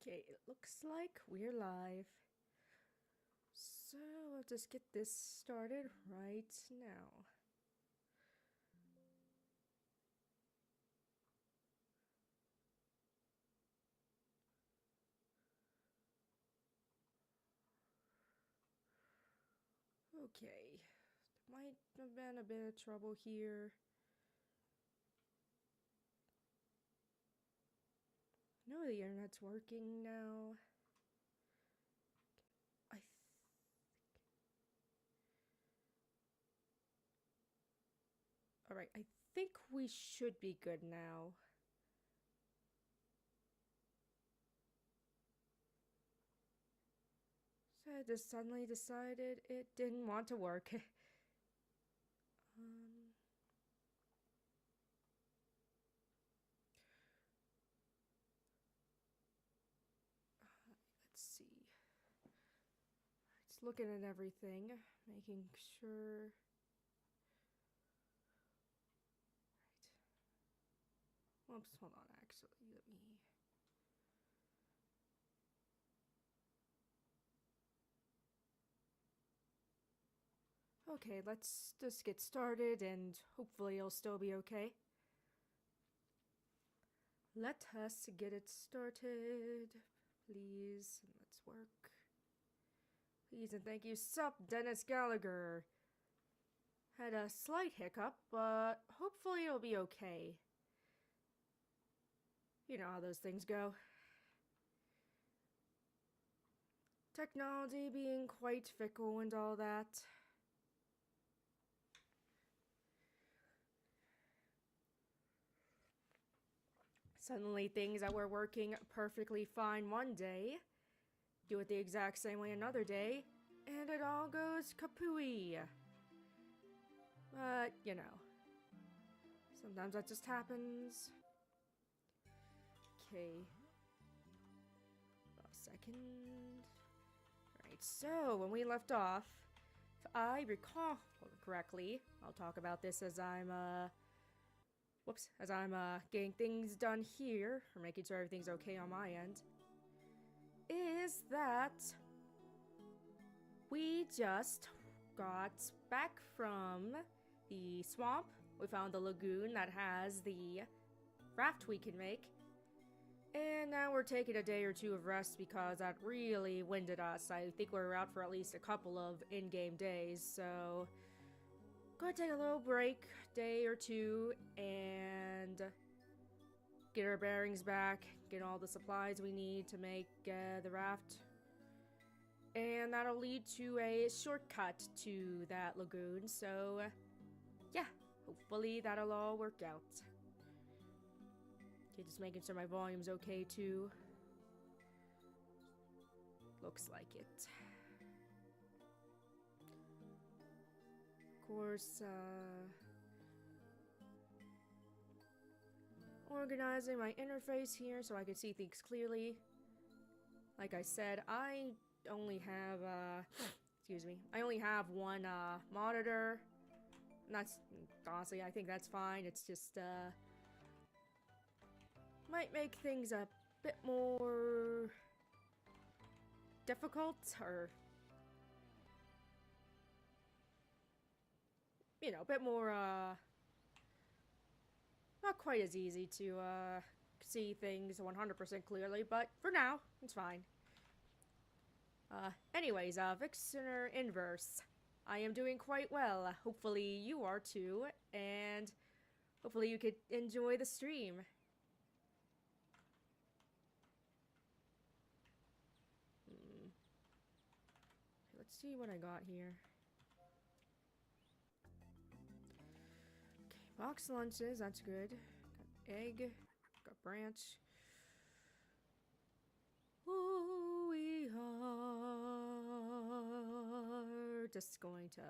Okay, it looks like we're live. So I'll just get this started right now. Okay, might have been a bit of trouble here. No, the internet's working now. I th Alright, I think we should be good now. So I just suddenly decided it didn't want to work. um, let's see. It's looking at everything, making sure. Right. Whoops, hold on, actually, let me. Okay, let's just get started and hopefully it'll still be okay. Let us get it started, please. Let's work. Please and thank you. Sup, Dennis Gallagher. Had a slight hiccup, but hopefully it'll be okay. You know how those things go. Technology being quite fickle and all that. Suddenly things that were working perfectly fine one day do it the exact same way another day, and it all goes kapooey. But, you know, sometimes that just happens. Okay. A second. Alright, so when we left off, if I recall correctly, I'll talk about this as I'm, getting things done here, or making sure everything's okay on my end, is that we just got back from the swamp. We found the lagoon that has the raft we can make. And now we're taking a day or two of rest because that really winded us. I think we were out for at least a couple of in-game days, so gonna take a little break, day or two, and get our bearings back, get all the supplies we need to make the raft. And that'll lead to a shortcut to that lagoon, so yeah, hopefully that'll all work out. Okay, just making sure my volume's okay too. Looks like it. Of course, organizing my interface here so I can see things clearly. Like I said, I only have, excuse me, I only have one, monitor. And that's, honestly, I think that's fine. It's just, might make things a bit more difficult, or, you know, a bit more, not quite as easy to, see things 100% clearly, but for now, it's fine. Anyways, Vixener Inverse. I am doing quite well. Hopefully you are too, and hopefully you could enjoy the stream. Let's see what I got here. Okay, box lunches, that's good. Got egg, got branch. Ooh, we are just going to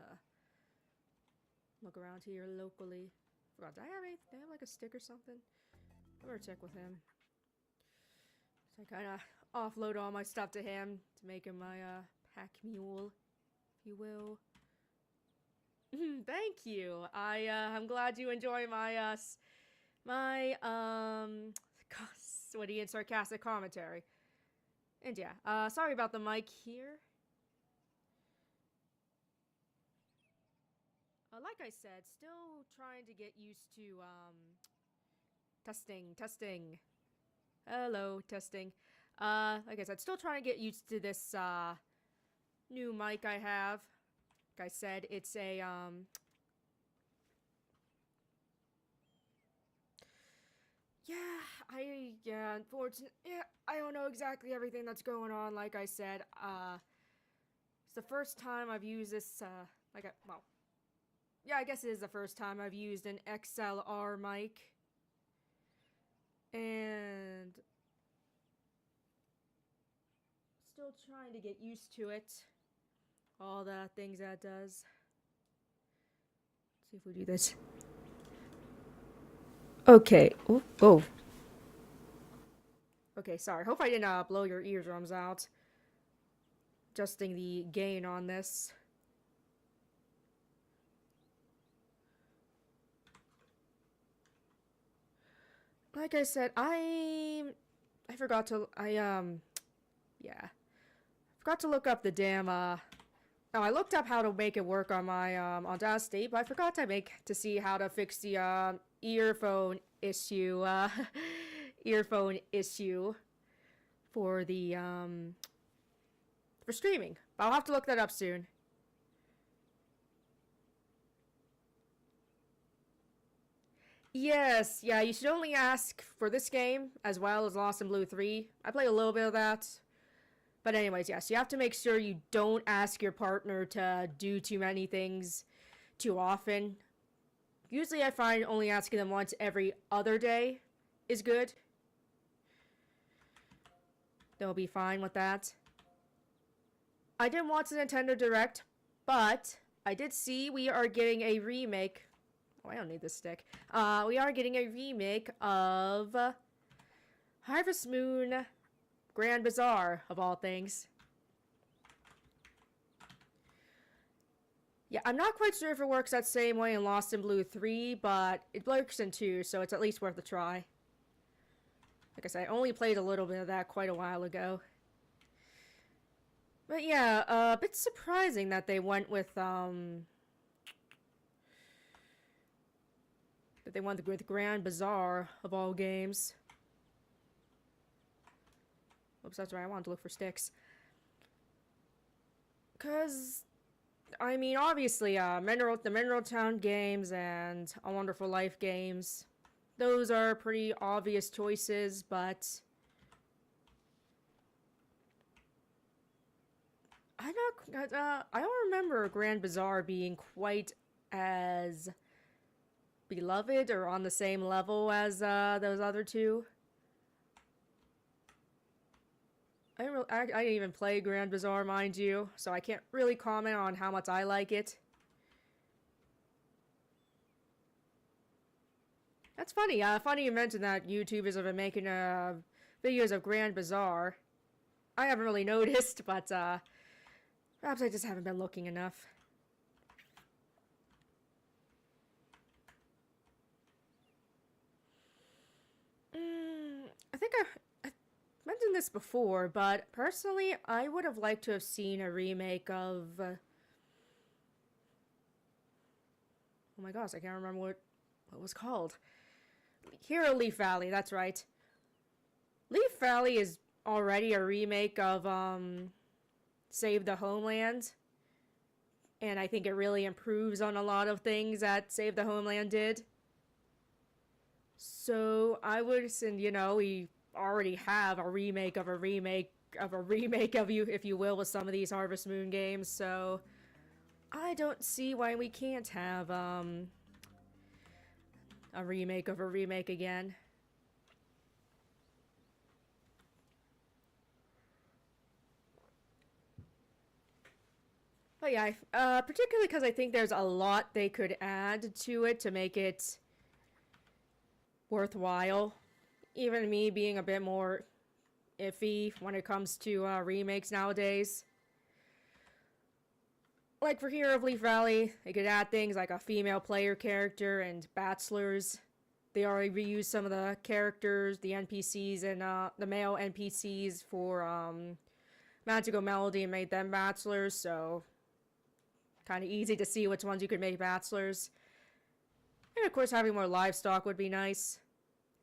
look around here locally. Forgot, did I have anything? Did I have like a stick or something? I better check with him. So I kind of offload all my stuff to him to make him my pack mule, if you will. Thank you. I'm glad you enjoy my my witty and sarcastic commentary. And yeah, sorry about the mic here. Like I said, still trying to get used to, testing. Hello, testing. Like I said, still trying to get used to this, new mic I have. Like I said, it's a, unfortunately, I don't know exactly everything that's going on, like I said. It's the first time I've used this, I guess it is the first time I've used an XLR mic. And still trying to get used to it. All the things that does. Let's see if we do this. Okay. Oh, oh. Okay, sorry. Hope I didn't blow your eardrums out. Adjusting the gain on this. Like I said, I forgot to forgot to look up the damn no, I looked up how to make it work on my Audacity, but I forgot to see how to fix the earphone issue for the for streaming. But I'll have to look that up soon. Yes, yeah, you should only ask for this game as well as Lost in Blue 3. I play a little bit of that. But anyways, yes, you have to make sure you don't ask your partner to do too many things too often. Usually I find only asking them once every other day is good. They'll be fine with that. I didn't watch the Nintendo Direct, but I did see we are getting a remake. Oh, I don't need this stick. We are getting a remake of Harvest Moon Grand Bazaar, of all things. Yeah, I'm not quite sure if it works that same way in Lost in Blue 3, but it works in 2, so it's at least worth a try. Like I said, I only played a little bit of that quite a while ago. But yeah, a bit surprising that they went with, with Grand Bazaar, of all games. Oops, that's right, I wanted to look for sticks. Because, I mean, obviously, the Mineral Town games and A Wonderful Life games, those are pretty obvious choices, but I don't remember Grand Bazaar being quite as beloved or on the same level as those other two. I didn't even play Grand Bazaar, mind you, so I can't really comment on how much I like it. That's funny. Funny you mentioned that YouTubers have been making videos of Grand Bazaar. I haven't really noticed, but perhaps I just haven't been looking enough. I think I mentioned this before, but personally, I would have liked to have seen a remake of. Oh my gosh, I can't remember what it was called. Hero Leaf Valley, that's right. Leaf Valley is already a remake of Save the Homeland. And I think it really improves on a lot of things that Save the Homeland did. So I would, and we already have a remake of a remake of a remake of you, if you will, with some of these Harvest Moon games. So I don't see why we can't have a remake of a remake again. But yeah, particularly because I think there's a lot they could add to it to make it worthwhile. Even me being a bit more iffy when it comes to remakes nowadays. Like for Hero of Leaf Valley, they could add things like a female player character and bachelors. they already reused some of the characters, the NPCs, and the male NPCs for Magical Melody and made them bachelors, so kind of easy to see which ones you could make bachelors. And of course, having more livestock would be nice.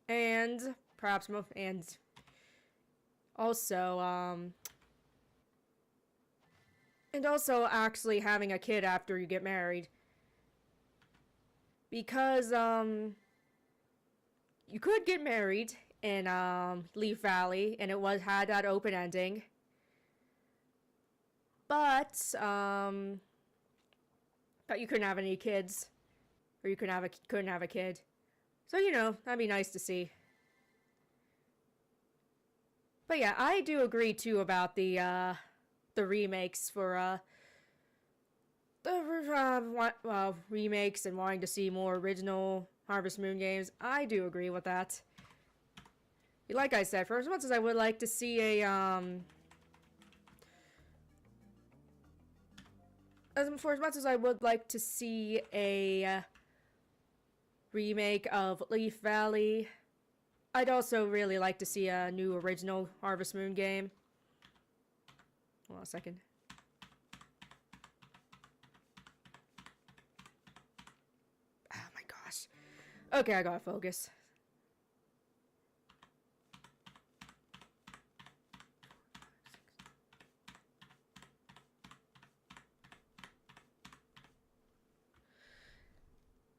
And perhaps, and also, actually having a kid after you get married. Because, you could get married in, Leaf Valley, and it had that open ending. But you couldn't have any kids. Or you couldn't have a kid. So, you know, that'd be nice to see. But yeah, I do agree, too, about the remakes for, remakes and wanting to see more original Harvest Moon games. I do agree with that. Like I said, for as much as I would like to see a, for as much as I would like to see a remake of Leaf Valley, I'd also really like to see a new original Harvest Moon game. Hold on a second. Oh my gosh. Okay, I gotta focus.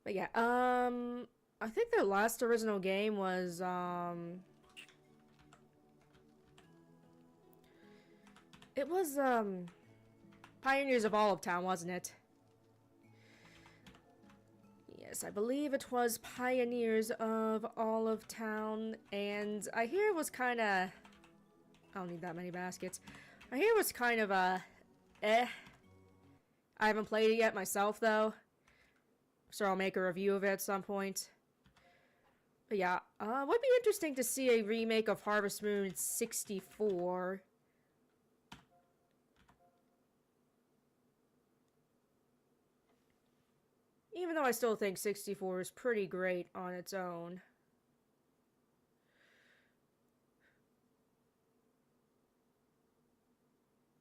But yeah, I think their last original game was, it was, Pioneers of Olive Town, wasn't it? Yes, I believe it was Pioneers of Olive Town, and I hear it was kinda, I don't need that many baskets. I hear it was kind of a, I haven't played it yet myself, though. So I'll make a review of it at some point. But yeah, would be interesting to see a remake of Harvest Moon 64. Even though I still think 64 is pretty great on its own.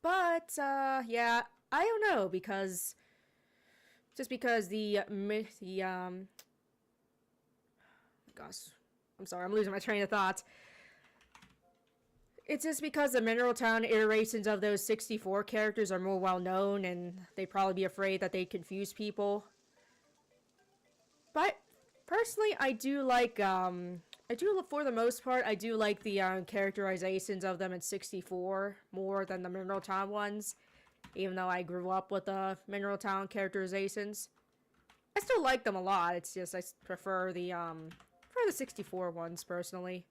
But, yeah, I don't know, because just because gosh, I'm sorry, I'm losing my train of thought. It's just because the Mineral Town iterations of those 64 characters are more well known, and they'd probably be afraid that they'd confuse people. But personally, I do like, for the most part, I do like the characterizations of them in 64 more than the Mineral Town ones. Even though I grew up with the Mineral Town characterizations, I still like them a lot. It's just I prefer the 64 ones personally.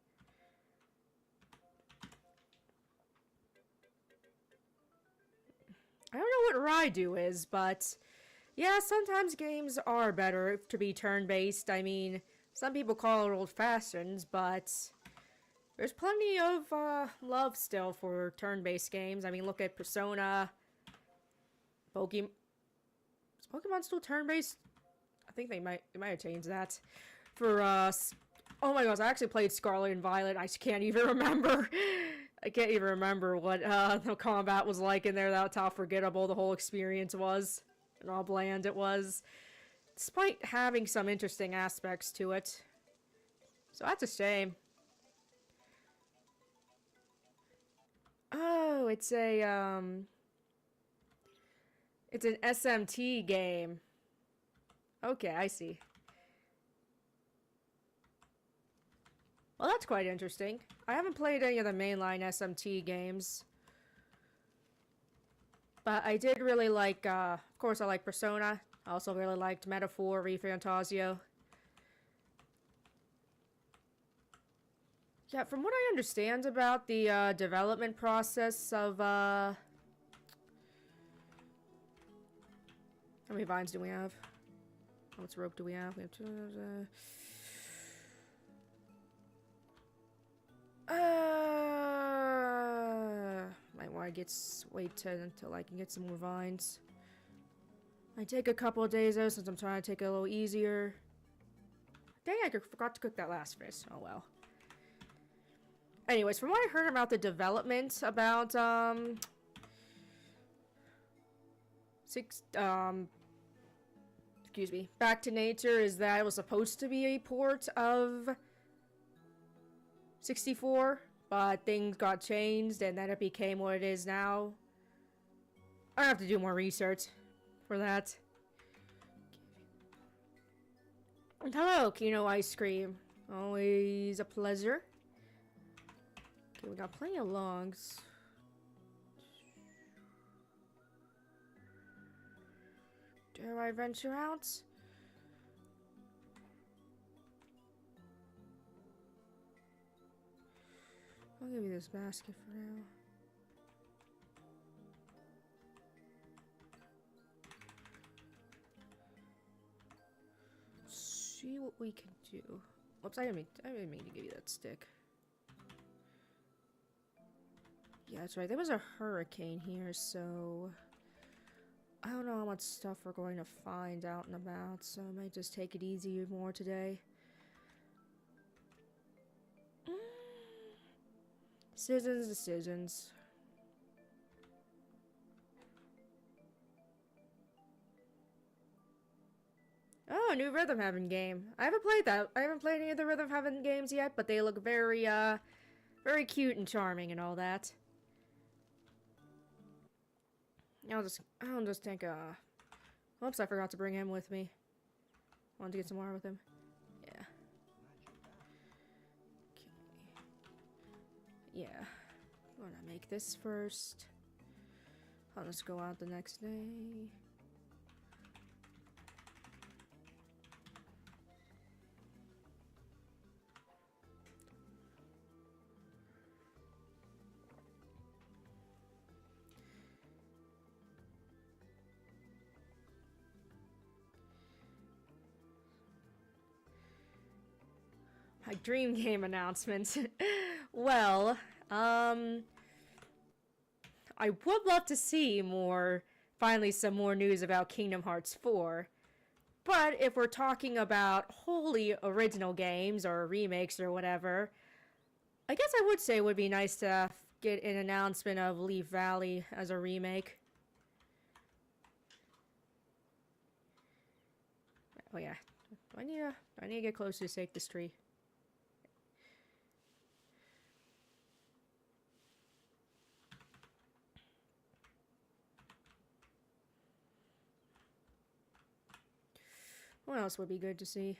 I don't know what Raidu is, but yeah, sometimes games are better to be turn-based. I mean, some people call it old-fashioned, but there's plenty of love still for turn-based games. I mean, look at Persona. Is Pokemon still turn-based? I think they might have changed that. For, oh my gosh, I actually played Scarlet and Violet. I can't even remember. I can't even remember what, the combat was like in there. That's how forgettable the whole experience was. And how bland it was. Despite having some interesting aspects to it. So that's a shame. Oh, it's a, it's an SMT game. Okay, I see. Well, that's quite interesting. I haven't played any of the mainline SMT games. But I did really like, of course I like Persona. I also really liked Metaphor, ReFantazio. Yeah, from what I understand about the development process of, how many vines do we have? How much rope do we have? We have two. Might want to wait until I can get some more vines. I take a couple of days though, since I'm trying to take it a little easier. Dang, I forgot to cook that last fish. Oh well. Anyways, from what I heard about the development about, excuse me, Back to Nature is that it was supposed to be a port of 64, but things got changed and then it became what it is now. I have to do more research for that. And hello, Kino Ice Cream. Always a pleasure. Okay, we got plenty of logs. Dare I venture out? I'll give you this basket for now. See what we can do. Whoops, I didn't mean to give you that stick. Yeah, that's right. There was a hurricane here, so I don't know how much stuff we're going to find out and about, so I might just take it easy more today. Decisions. Oh, a new Rhythm Heaven game. I haven't played that. I haven't played any of the Rhythm Heaven games yet, but they look very, very cute and charming and all that. I'll just take a... Oops, I forgot to bring him with me. Wanted to get some more with him. Yeah. Okay. Yeah. I'm gonna make this first. I'll just go out the next day. My dream game announcement. Well, I would love to see finally some more news about Kingdom Hearts 4. But if we're talking about wholly original games or remakes or whatever, I guess I would say it would be nice to get an announcement of Leaf Valley as a remake. Oh yeah, do I need to get closer to stake this tree? What else would be good to see?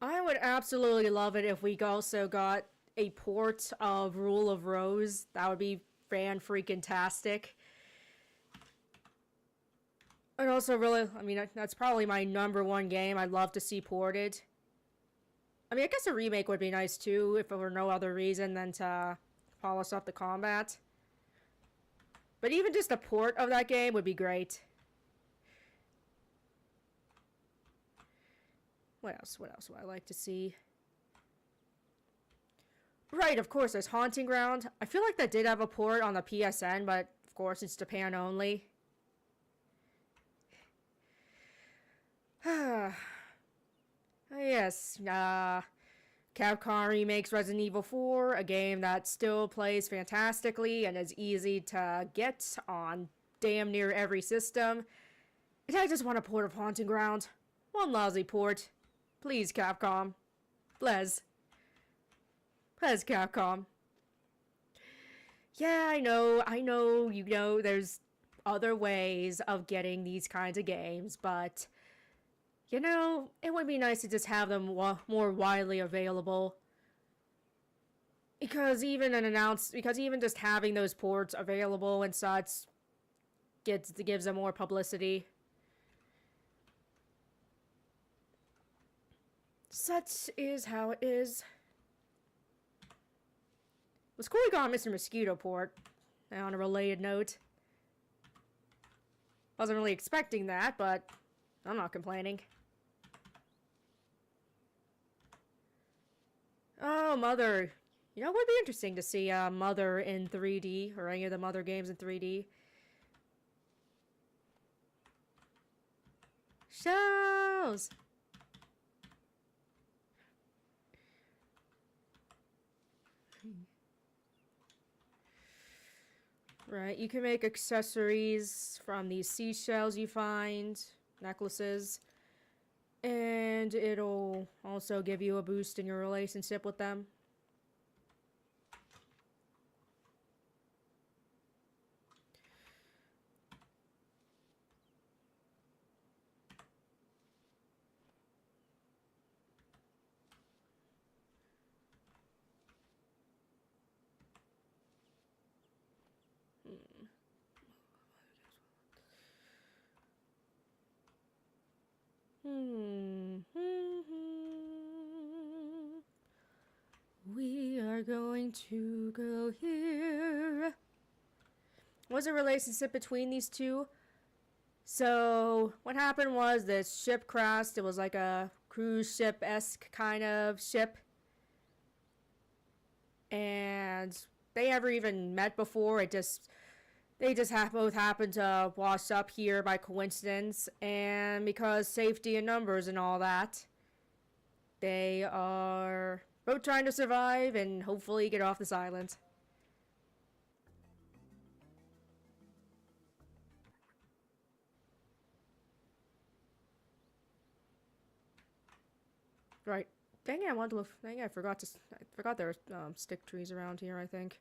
I would absolutely love it if we also got a port of Rule of Rose. That would be fan-freaking-tastic. And also really, I mean, that's probably my #1 game I'd love to see ported. I mean, I guess a remake would be nice too, if for no other reason than to polish up the combat. But even just a port of that game would be great. What else would I like to see? Right, of course, there's Haunting Ground. I feel like that did have a port on the PSN, but of course it's Japan only. Yes, Capcom remakes Resident Evil 4, a game that still plays fantastically and is easy to get on damn near every system. And I just want a port of Haunting Ground. One lousy port. Please, Capcom. Please, Capcom. Yeah, I know, you know, there's other ways of getting these kinds of games, but, you know, it would be nice to just have them more widely available. Because even just having those ports available and such gives them more publicity. Such is how it is. Was cool we got Mr. Mosquito port, on a related note. Wasn't really expecting that, but I'm not complaining. Oh, Mother. You know, it would be interesting to see Mother in 3D, or any of the Mother games in 3D. Shows! Right, you can make accessories from these seashells you find, necklaces, and it'll also give you a boost in your relationship with them. We are going to go here. Was a relationship between these two? So what happened was this ship crashed. It was like a cruise ship-esque kind of ship. And they never even met before. They just both happened to wash up here by coincidence, and because safety in numbers and all that, they are both trying to survive and hopefully get off this island. Right. Dang it, I wanted to look. Dang it, I forgot there were stick trees around here, I think.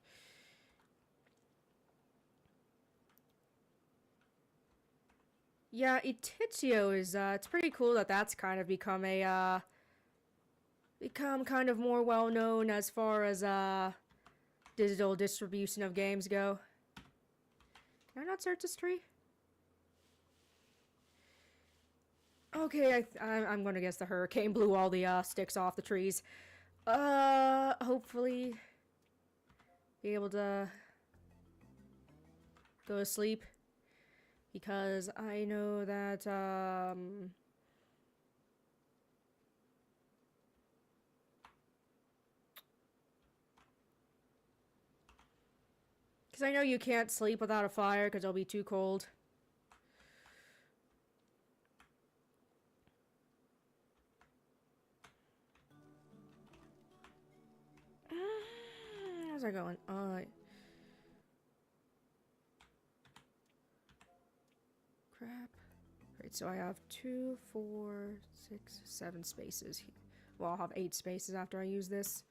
Yeah, Ititio is, it's pretty cool that that's kind of become become kind of more well known as far as, digital distribution of games go. Can I not search this tree? Okay, I'm gonna guess the hurricane blew all the, sticks off the trees. Hopefully be able to go to sleep. Because I know that, because I know you can't sleep without a fire because it'll be too cold. How's that going? Crap. Right, so I have 2, 4, 6, 7 spaces here. Well, I'll have 8 spaces after I use this.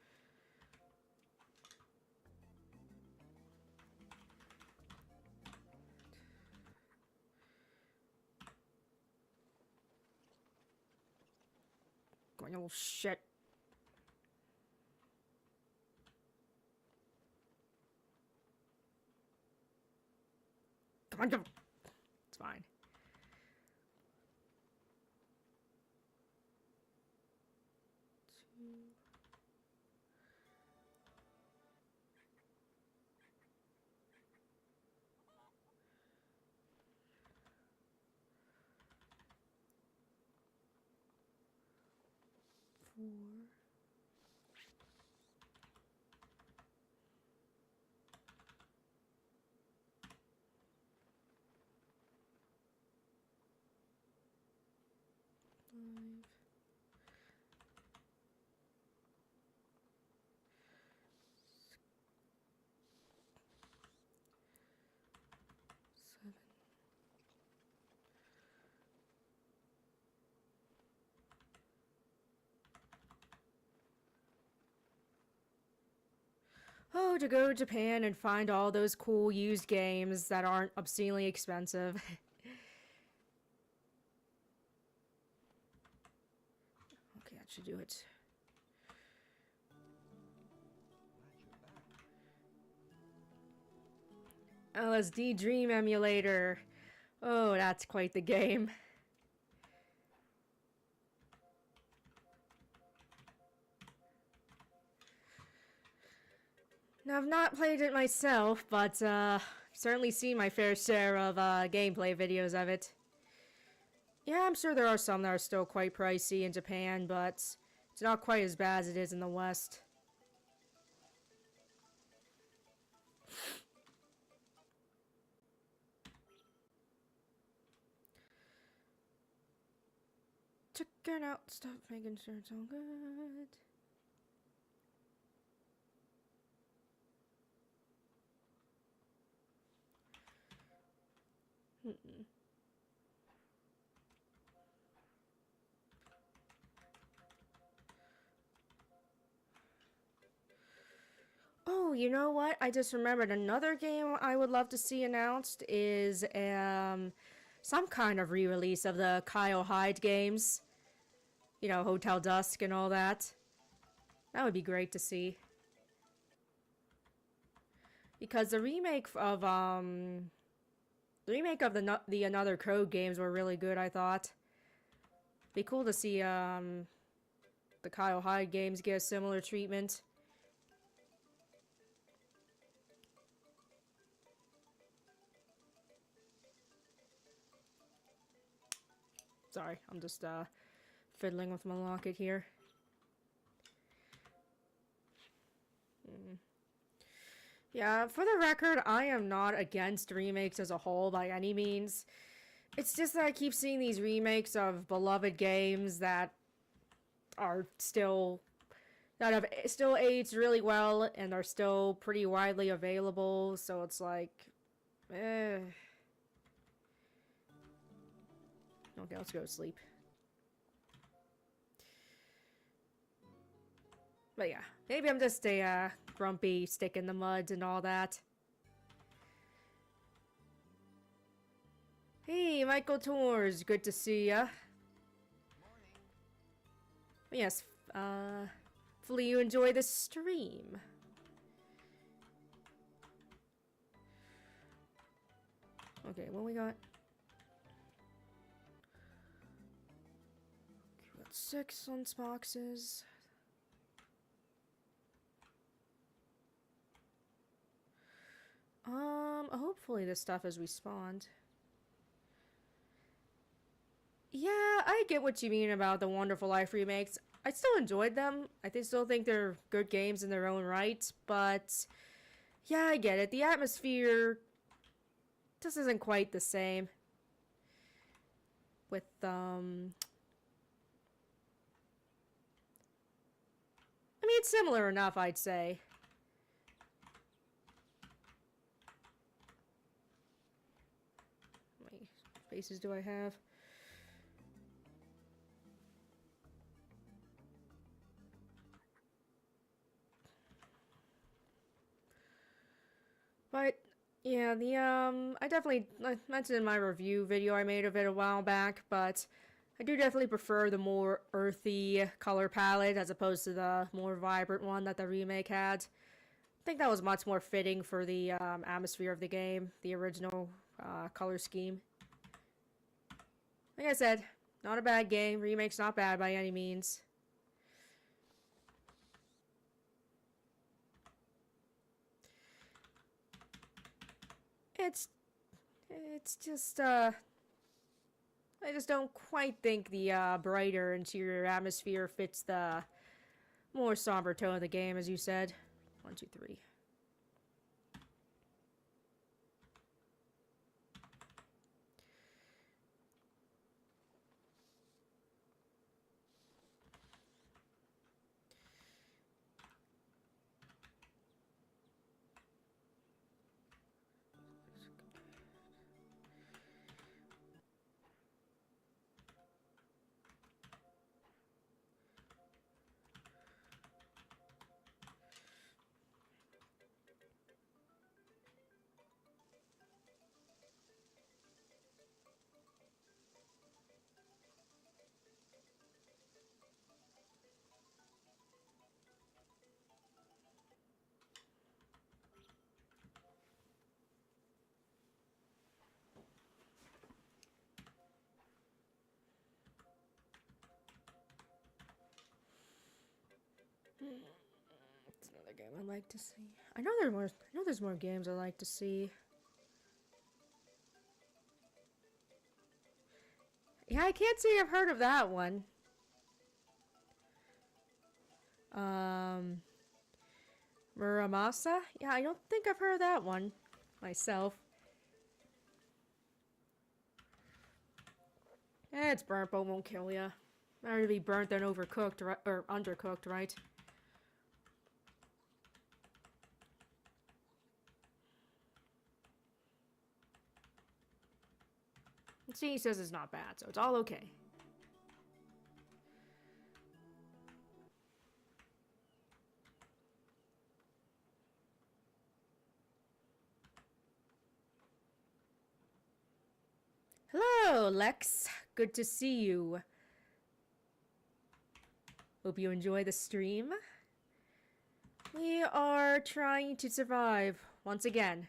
Going a little shit. Come on, it's fine. Four. 5. 7. Oh, to go to Japan and find all those cool used games that aren't obscenely expensive. Okay, that should do it. LSD Dream Emulator. Oh, that's quite the game. Now, I've not played it myself, but certainly seen my fair share of gameplay videos of it. Yeah, I'm sure there are some that are still quite pricey in Japan, but it's not quite as bad as it is in the West. Check it out, stop making sure it's all good. Hmm. Oh, you know what? I just remembered another game I would love to see announced is some kind of re-release of the Kyle Hyde games. You know, Hotel Dusk and all that. That would be great to see. Because the remake of the Another Code games were really good, I thought. Be cool to see the Kyle Hyde games get a similar treatment. Sorry, I'm just fiddling with my locket here. Yeah, for the record, I am not against remakes as a whole by any means. It's just that I keep seeing these remakes of beloved games that are still that have still aged really well and are still pretty widely available. So it's like, eh. Okay, let's go to sleep. But yeah, maybe I'm just a grumpy stick in the mud and all that. Hey, Michael Tours, good to see ya. Yes, hopefully you enjoy the stream. Okay, what we got? We got 6 lunchboxes. Hopefully this stuff is respawned. Yeah, I get what you mean about the Wonderful Life remakes. I still enjoyed them. Still think they're good games in their own right, but yeah, I get it. The atmosphere just isn't quite the same. With I mean, it's similar enough, I'd say. How many spaces do I have? But yeah, I definitely mentioned in my review video I made of it a while back, but I do definitely prefer the more earthy color palette as opposed to the more vibrant one that the remake had. I think that was much more fitting for the atmosphere of the game, the original color scheme. Like I said, not a bad game. Remake's not bad by any means. It's just I just don't quite think the brighter interior atmosphere fits the more somber tone of the game, as you said. 1, 2, 3. It's another game I'd like to see. I know there's more games I'd like to see. Yeah, I can't say I've heard of that one. Muramasa? Yeah, I don't think I've heard of that one myself. It's burnt, but won't kill ya. Better to be burnt than overcooked, or undercooked, right? See, he says it's not bad, so it's all okay. Hello, Lex. Good to see you. Hope you enjoy the stream. We are trying to survive once again.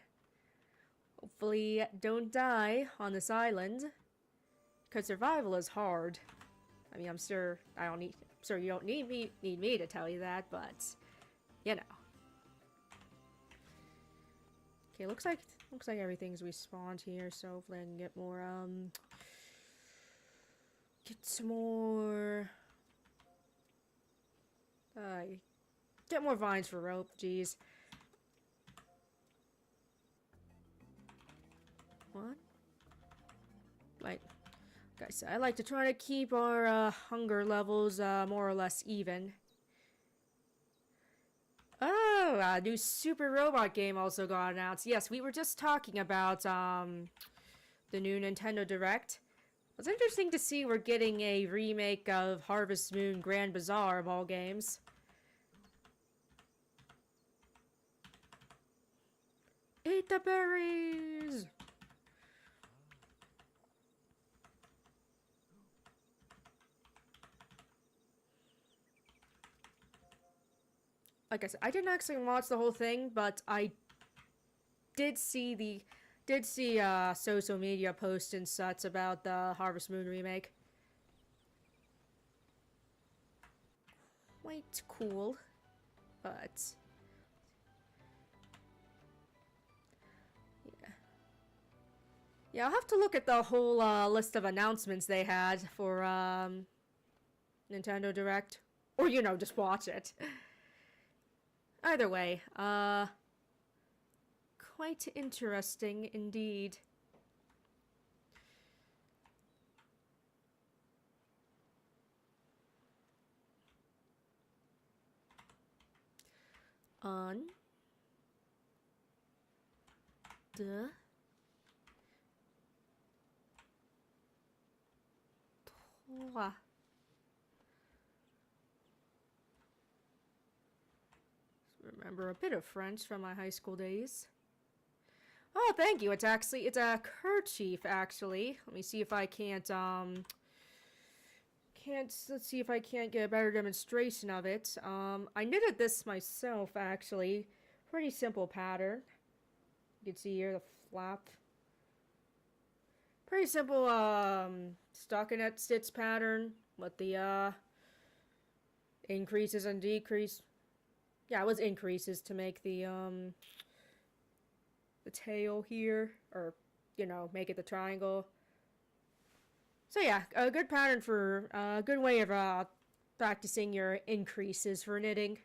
Hopefully don't die on this island, because survival is hard. I mean, I'm sure you don't need me to tell you that, but you know. Okay, looks like everything's respawned here, so hopefully I can get more get some more get more vines for rope, jeez. What? Like I said, I like to try to keep our hunger levels more or less even. Oh, a new Super Robot game also got announced. Yes, we were just talking about the new Nintendo Direct. It's interesting to see we're getting a remake of Harvest Moon Grand Bazaar of all games. Eat the berries! Like I said, I didn't actually watch the whole thing, but I did see social media posts and such about the Harvest Moon remake. Quite cool, but yeah, I'll have to look at the whole list of announcements they had for Nintendo Direct, or just watch it. Either way, quite interesting indeed. On the toit. Remember a bit of French from my high school days. Oh, thank you. It's a kerchief, actually. Let me see if I let's see if I can't get a better demonstration of it. I knitted this myself, actually. Pretty simple pattern. You can see here the flap. Pretty simple, stockinette stitch pattern with the, increases and decrease. Yeah, it was increases to make the tail here, or, make it the triangle. So yeah, a good pattern for, a good way of, practicing your increases for knitting.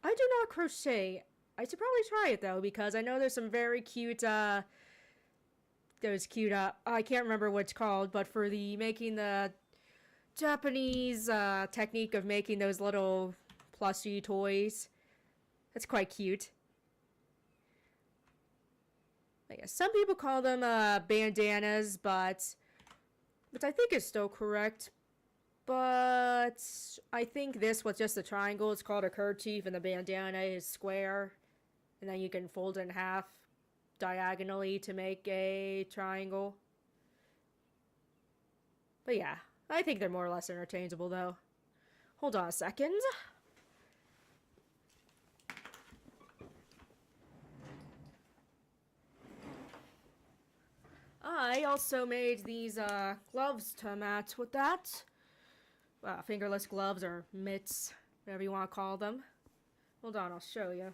I do not crochet. I should probably try it, though, because I know there's some very cute, I can't remember what it's called, but for making the Japanese, technique of making those little plushy toys. That's quite cute. I guess some people call them bandanas, but which I think is still correct. But I think this was just a triangle. It's called a kerchief, and the bandana is square, and then you can fold it in half diagonally to make a triangle. But yeah, I think they're more or less interchangeable, though. Hold on a second. I also made these gloves to match with that. Fingerless gloves or mitts, whatever you want to call them. Hold on, I'll show you.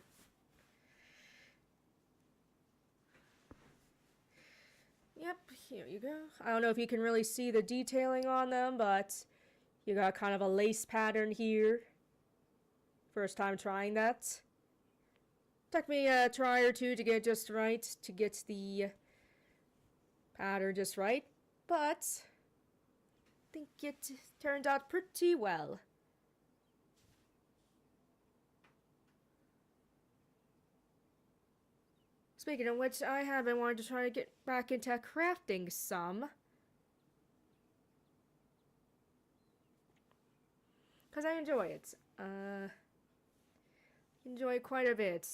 Yep, here you go. I don't know if you can really see the detailing on them, but you got kind of a lace pattern here. First time trying that. Took me a try or two to get just right, to get the pattern just right, but I think it turned out pretty well. Speaking of which, I have been wanting to try to get back into crafting some. Because I enjoy it. Enjoy it quite a bit.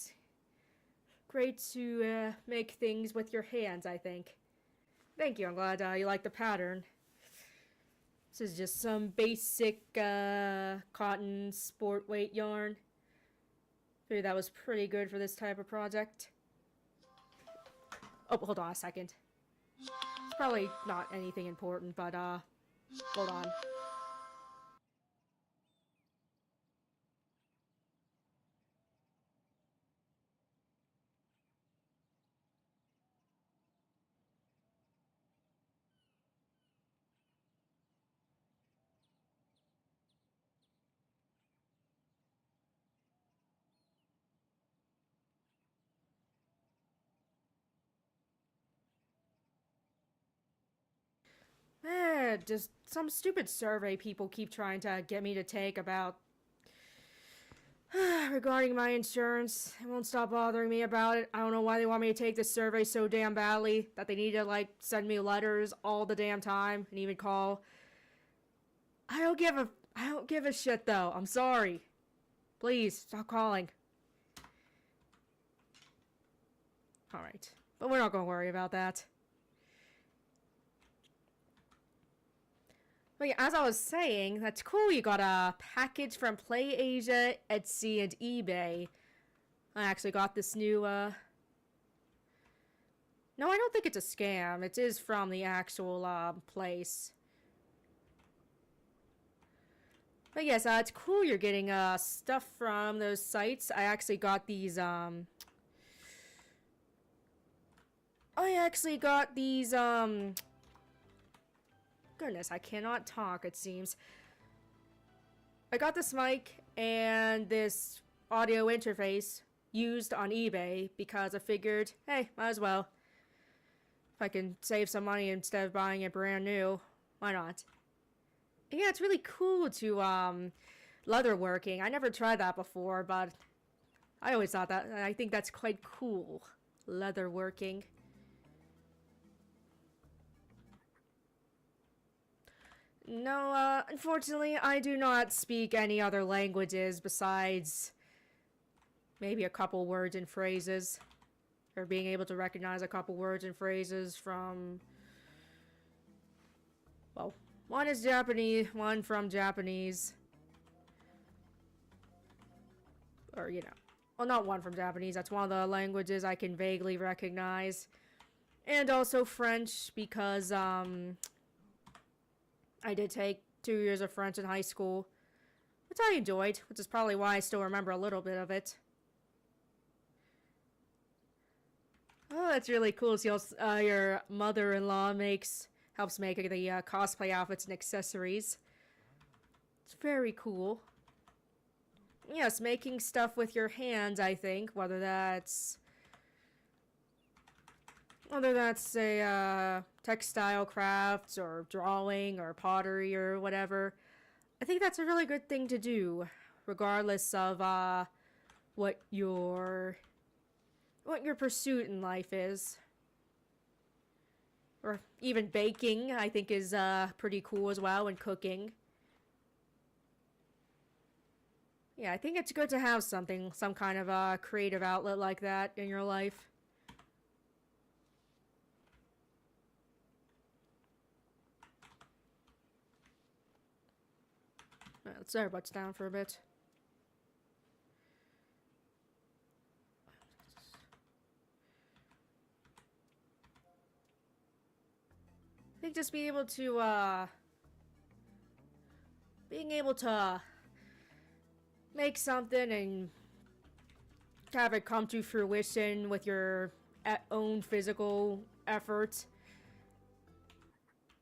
Great to make things with your hands, I think. Thank you, I'm glad you like the pattern. This is just some basic cotton sport weight yarn. Figured that was pretty good for this type of project. Oh, hold on a second. It's probably not anything important, but hold on. Just some stupid survey people keep trying to get me to take about regarding my insurance. It won't stop bothering me about it. I don't know why they want me to take this survey so damn badly that they need to like send me letters all the damn time and even call. I don't give a shit though. I'm sorry. Please stop calling. All right. But we're not going to worry about that. But yeah, as I was saying, that's cool. You got a package from PlayAsia, Etsy, and eBay. I actually got this new, No, I don't think it's a scam. It is from the actual, place. But yes, it's cool you're getting, stuff from those sites. I actually got these, Goodness, I cannot talk, it seems. I got this mic and this audio interface used on eBay because I figured, hey, might as well. If I can save some money instead of buying it brand new, why not? And yeah, it's really cool to, leatherworking. I never tried that before, but I always thought that. I think that's quite cool. Leatherworking. No, unfortunately, I do not speak any other languages besides maybe a couple words and phrases. Or being able to recognize a couple words and phrases from... Well, one is Japanese, one from Japanese. Or, you know. Well, not one from Japanese, that's one of the languages I can vaguely recognize. And also French, because, I did take 2 years of French in high school, which I enjoyed, which is probably why I still remember a little bit of it. Oh, that's really cool. So your mother-in-law helps make the cosplay outfits and accessories. It's very cool. Yes, making stuff with your hands, I think, whether that's a textile crafts or drawing or pottery or whatever. I think that's a really good thing to do, regardless of what your pursuit in life is. Or even baking, I think is pretty cool as well, and cooking. Yeah, I think it's good to have some kind of creative outlet like that in your life. Let's set our butts down for a bit. I think just being able to make something and have it come to fruition with your own physical effort.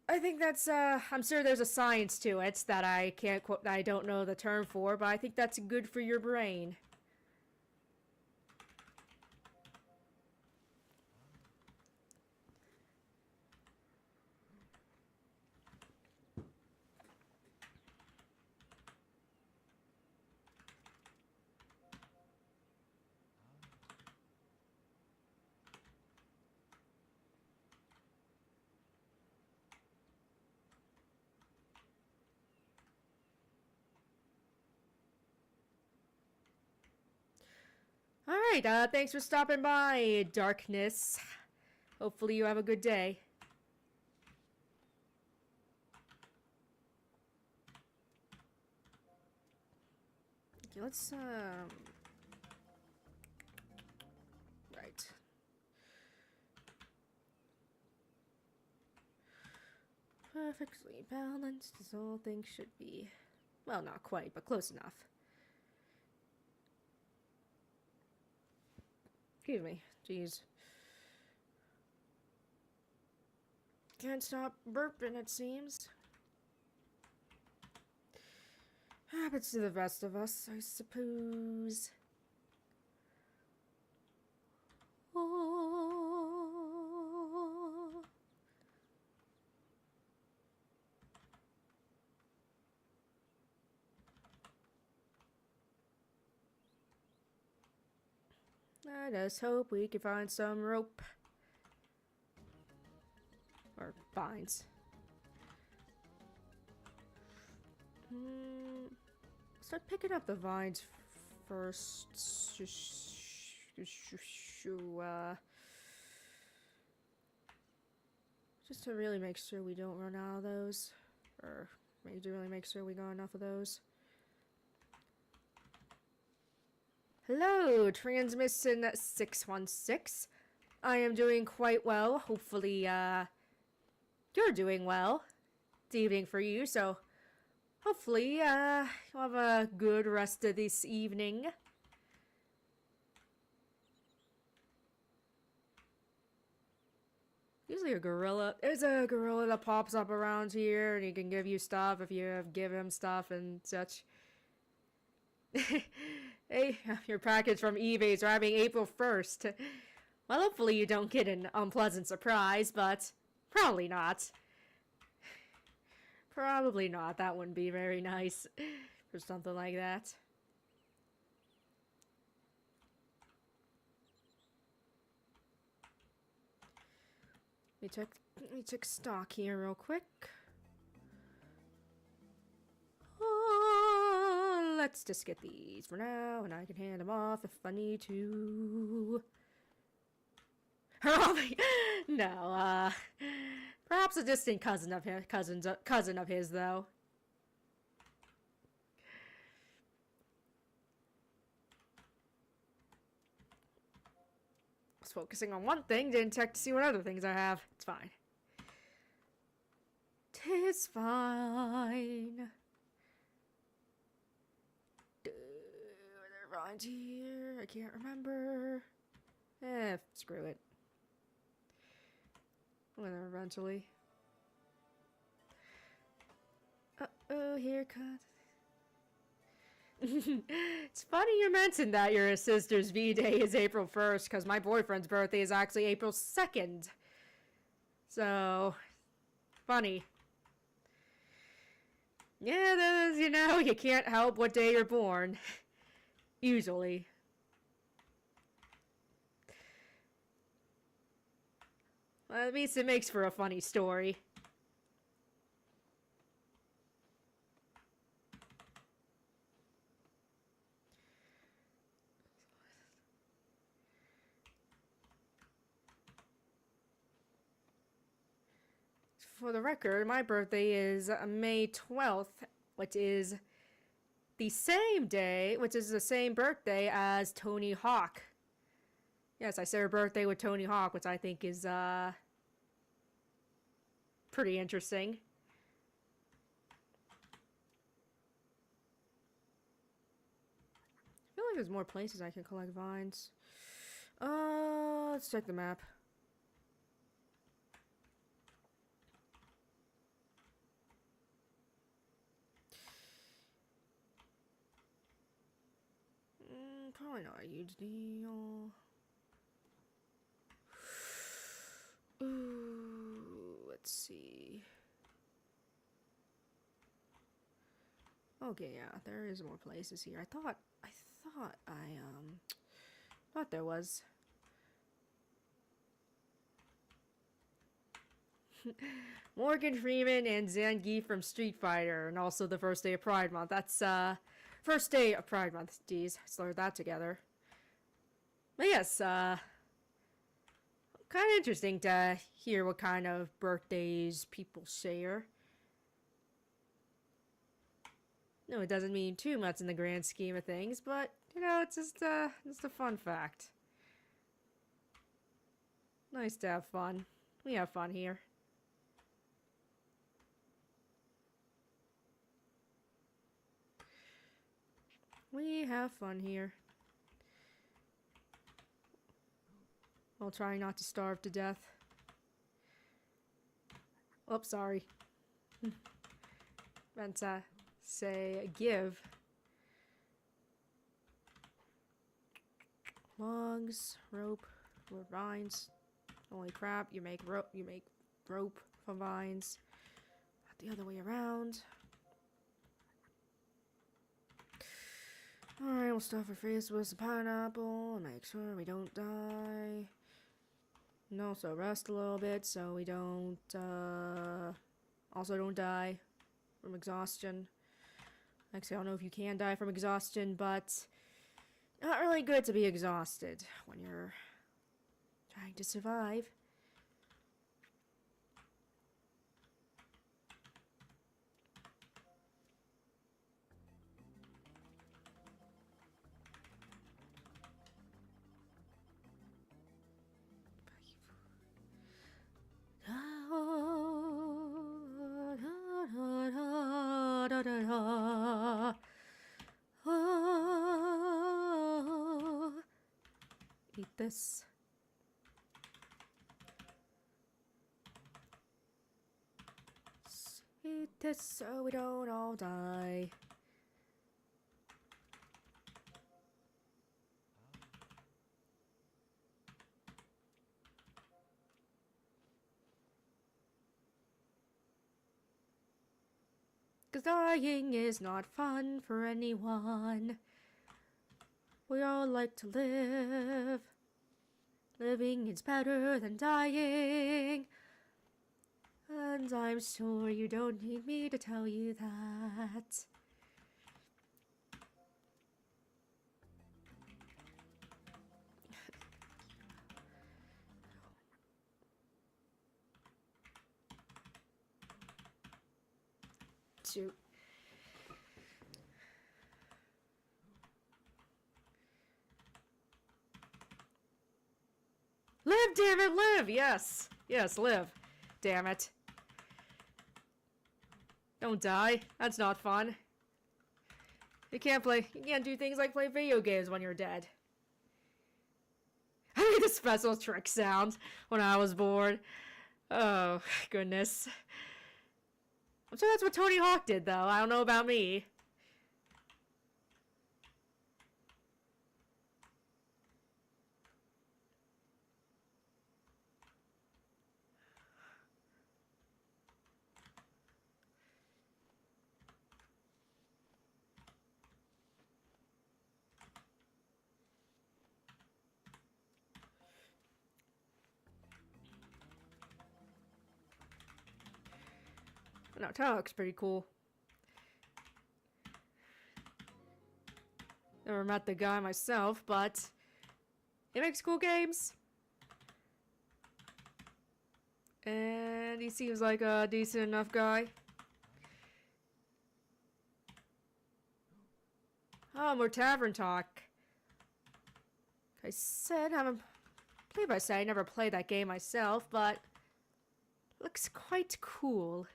I think that's, I'm sure there's a science to it that I don't know the term for, but I think that's good for your brain. Alright, thanks for stopping by, Darkness. Hopefully you have a good day. Okay, let's, right. Perfectly balanced as all things should be. Well, not quite, but close enough. Excuse me. Jeez. Can't stop burping, it seems. Happens to the best of us, I suppose. Oh. Let us hope we can find some rope. Or vines. Start picking up the vines first. Just to really make sure we don't run out of those. Or maybe to really make sure we got enough of those. Hello, Transmission 616. I am doing quite well. Hopefully, you're doing well. It's evening for you, so hopefully, you'll have a good rest of this evening. Usually a gorilla. There's a gorilla that pops up around here, and he can give you stuff if you give him stuff and such. Hey, your package from eBay is arriving April 1st. Well, hopefully you don't get an unpleasant surprise, but probably not. Probably not. That wouldn't be very nice for something like that. Let me check stock here real quick. Let's just get these for now, and I can hand them off if I need to. No, perhaps a distant cousin of his, cousin of his, though. I was focusing on one thing, didn't check to see what other things I have. It's fine. 'Tis fine. Around here, I can't remember. Screw it. Well, eventually. Uh-oh, haircut. It's funny you mentioned that your sister's V-Day is April 1st, because my boyfriend's birthday is actually April 2nd. So, funny. Yeah, that is, you know, you can't help what day you're born. Usually. Well, at least it makes for a funny story. For the record, my birthday is May 12th, which is the same day, which is the same birthday as Tony Hawk. Yes, I share a birthday with Tony Hawk, which I think is, pretty interesting. I feel like there's more places I can collect vines. Let's check the map. Probably not a huge deal. Ooh, let's see. Okay, yeah, there is more places here. I thought there was. Morgan Freeman and Zangief from Street Fighter, and also the first day of Pride Month. That's, first day of Pride Month. Geez, slurred that together. But yes, kind of interesting to hear what kind of birthdays people share. No, it doesn't mean too much in the grand scheme of things, but you know, it's just a fun fact. Nice to have fun. We have fun here. We have fun here. While trying not to starve to death. Oops, sorry. Meant to say give. Logs, rope, wood vines. Holy crap! You make rope. You make rope from vines. Not the other way around. Alright, we'll stuff our face with some pineapple and make sure we don't die. And also rest a little bit so we don't, also don't die from exhaustion. Actually, I don't know if you can die from exhaustion, but not really good to be exhausted when you're trying to survive. Eat this. Eat this so we don't all die. Cause dying is not fun for anyone. We all like to live. Living is better than dying. And I'm sure you don't need me to tell you that. Shoot. Live, damn it, live! Yes. Yes, live. Damn it. Don't die. That's not fun. You can't do things like play video games when you're dead. I made the special trick sound when I was bored. Oh, goodness. I'm sure that's what Tony Hawk did, though. I don't know about me. No, Tony Hawk's pretty cool. Never met the guy myself, but he makes cool games. And he seems like a decent enough guy. Oh, more tavern talk. I believe I said I never played that game myself, but looks quite cool.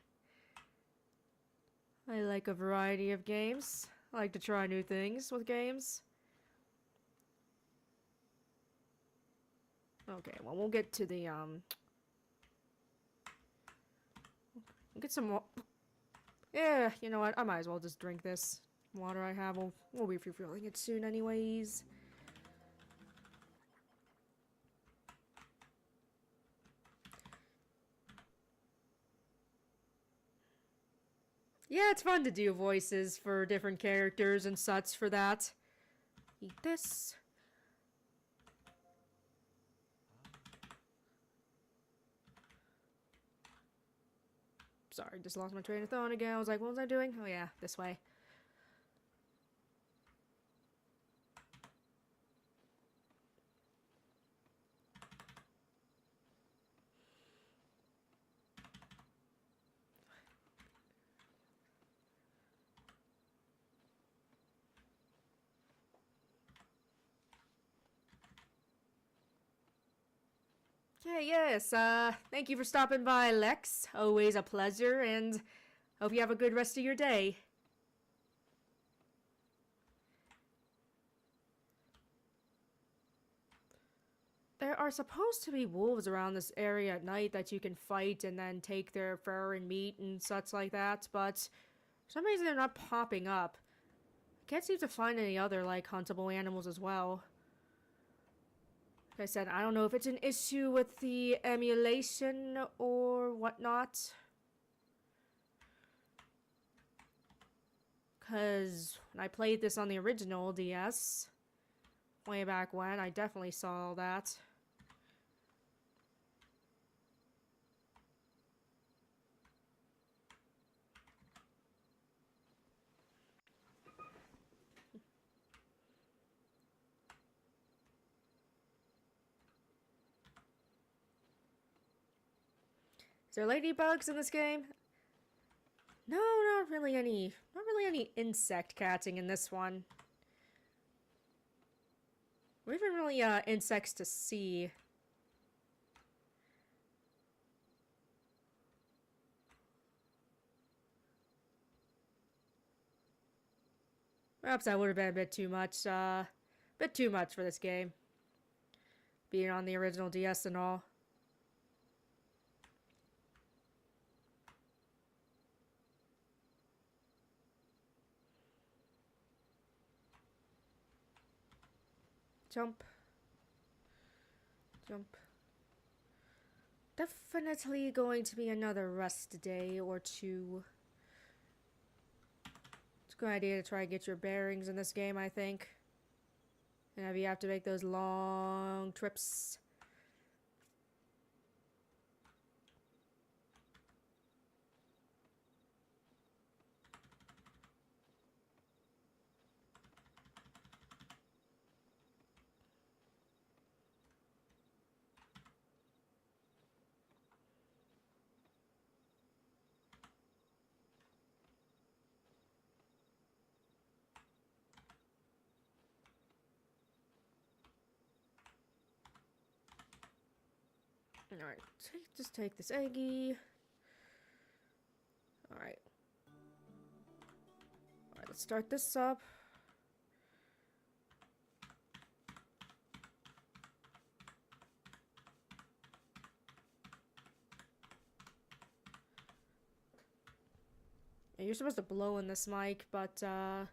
I like a variety of games. I like to try new things with games. Okay, well, we'll get to the, we'll get some more. Yeah, you know what? I might as well just drink this water I have. We'll be refilling it soon anyways. Yeah, it's fun to do voices for different characters and such for that. Eat this. Sorry, just lost my train of thought again. I was like, what was I doing? Oh yeah, this way. Okay, yes, thank you for stopping by, Lex. Always a pleasure, and hope you have a good rest of your day. There are supposed to be wolves around this area at night that you can fight and then take their fur and meat and such like that, but for some reason they're not popping up. I can't seem to find any other, like, huntable animals as well. Like I said, I don't know if it's an issue with the emulation or whatnot. Because when I played this on the original DS, way back when, I definitely saw that. Is there ladybugs in this game? No, not really any insect catching in this one. Or even really insects to see. Perhaps that would have been a bit too much for this game. Being on the original DS and all. Jump. Jump. Definitely going to be another rest day or two. It's a good idea to try to get your bearings in this game, I think. And if you have to make those long trips. Alright, just take this eggie. Alright. Alright, let's start this up. Yeah, you're supposed to blow in this mic, but it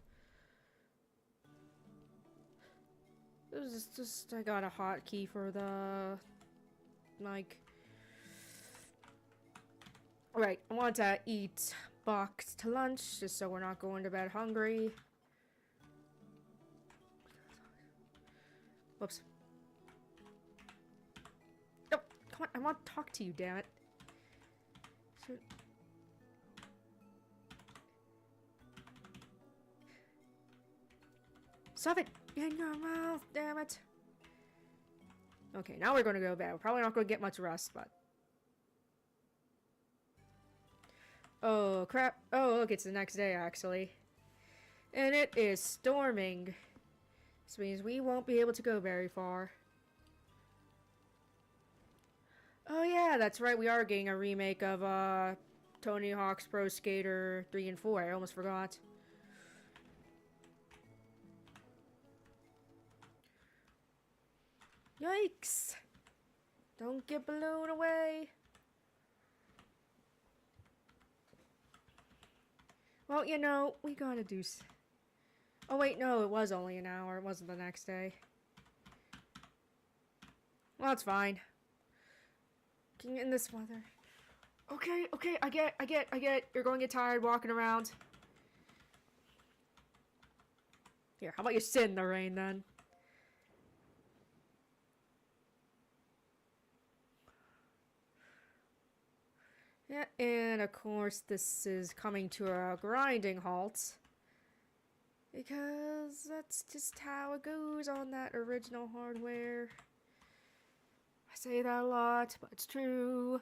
was just I got a hotkey for the mic. Alright, I want to eat boxed lunch, just so we're not going to bed hungry. Whoops. No, come on, I want to talk to you, damn it. Shoot. Stop it! In your mouth, damn it! Okay, now we're gonna go to bed. We're probably not gonna get much rest, but... Oh, crap. Oh, look, it's the next day, actually. And it is storming. This means we won't be able to go very far. Oh yeah, that's right, we are getting a remake of, Tony Hawk's Pro Skater 3 and 4. I almost forgot. Yikes! Don't get blown away! Well, you know, we gotta do oh wait, no, it was only an hour. It wasn't the next day. Well, it's fine. Getting in this weather. Okay, okay, I get. You're going to get tired walking around. Here, how about you sit in the rain then? Yeah, and of course this is coming to a grinding halt. Because that's just how it goes on that original hardware. I say that a lot, but it's true.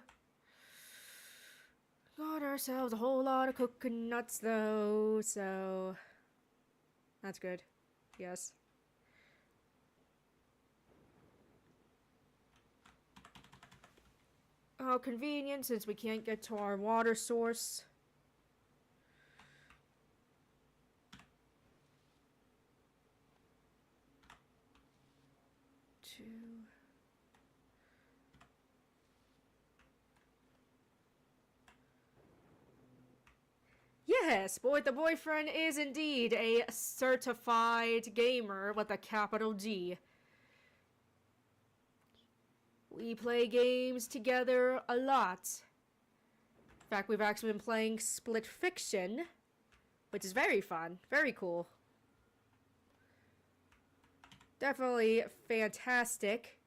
Got ourselves a whole lot of coconuts though, so that's good. Yes. How convenient since we can't get to our water source. Two. Yes, the boyfriend is indeed a certified gamer with a capital G. We play games together a lot. In fact, we've actually been playing Split Fiction, which is very fun, very cool. Definitely fantastic.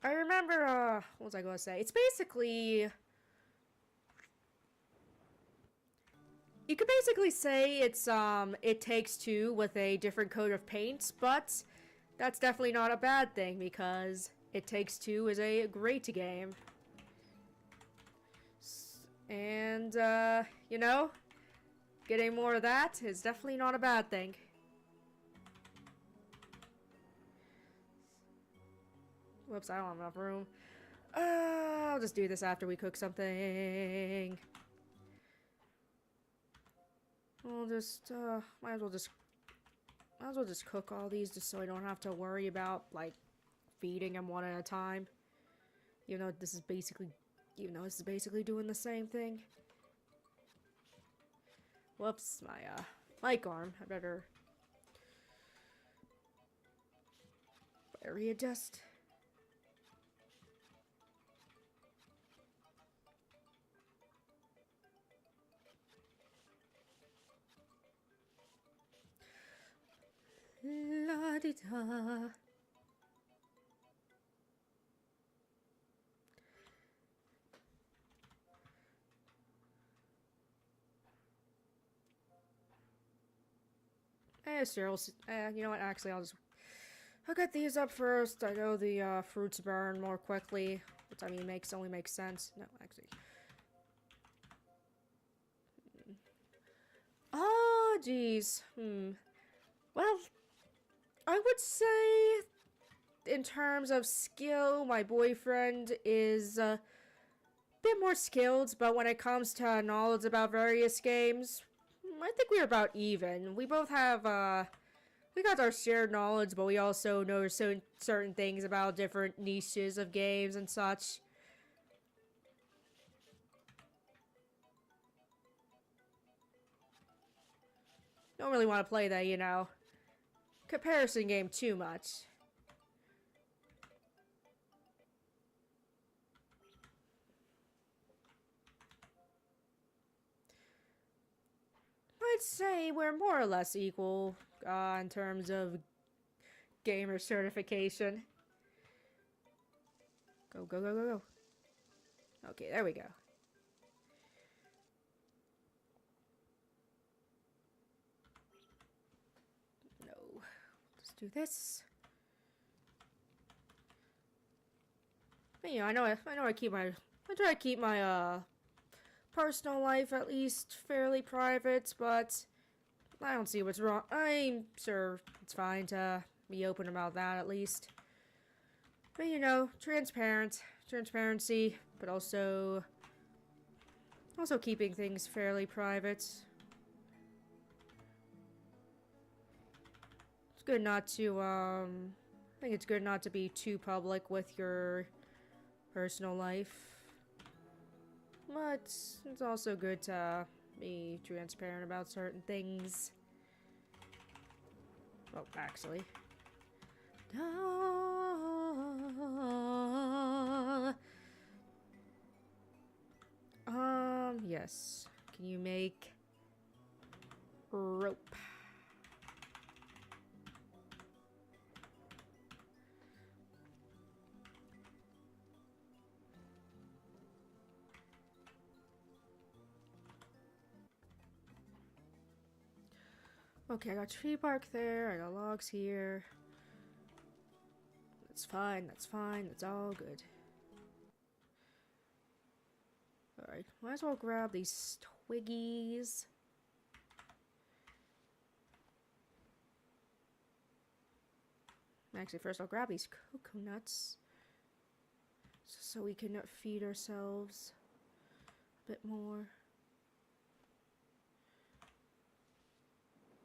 I remember, what was I going to say? It's basically... You could basically say it's, It Takes Two with a different coat of paint, but that's definitely not a bad thing because It Takes Two is a great game. And, you know, getting more of that is definitely not a bad thing. Whoops, I don't have enough room. I'll just do this after we cook something. We'll just, might as well just cook all these just so I don't have to worry about, like, feeding them one at a time. Even though this is basically doing the same thing. Whoops, my, mic arm. I better readjust. La-di-da. Cereals. You know what? Actually, I'll get these up first. I know the fruits burn more quickly, which I mean only makes sense. No, actually. Oh, geez. Well, I would say, in terms of skill, my boyfriend is a bit more skilled, but when it comes to knowledge about various games, I think we're about even. We both have, we got our shared knowledge, but we also know certain things about different niches of games and such. Don't really want to play that, you know, comparison game too much. I'd say we're more or less equal in terms of gamer certification. Go, go, go, go, go. Okay, there we go. No. Let's do this. But, you know, I try to keep my personal life at least fairly private, but I don't see what's wrong. I'm sure it's fine to be open about that at least. But you know, transparency, but also keeping things fairly private. It's good not to I think it's good not to be too public with your personal life. But it's also good to be transparent about certain things. Well, actually. Yes. Can you make rope? Okay, I got tree bark there, I got logs here. That's fine, that's all good. Alright, might as well grab these twiggies. Actually, first I'll grab these coconuts. so we can feed ourselves a bit more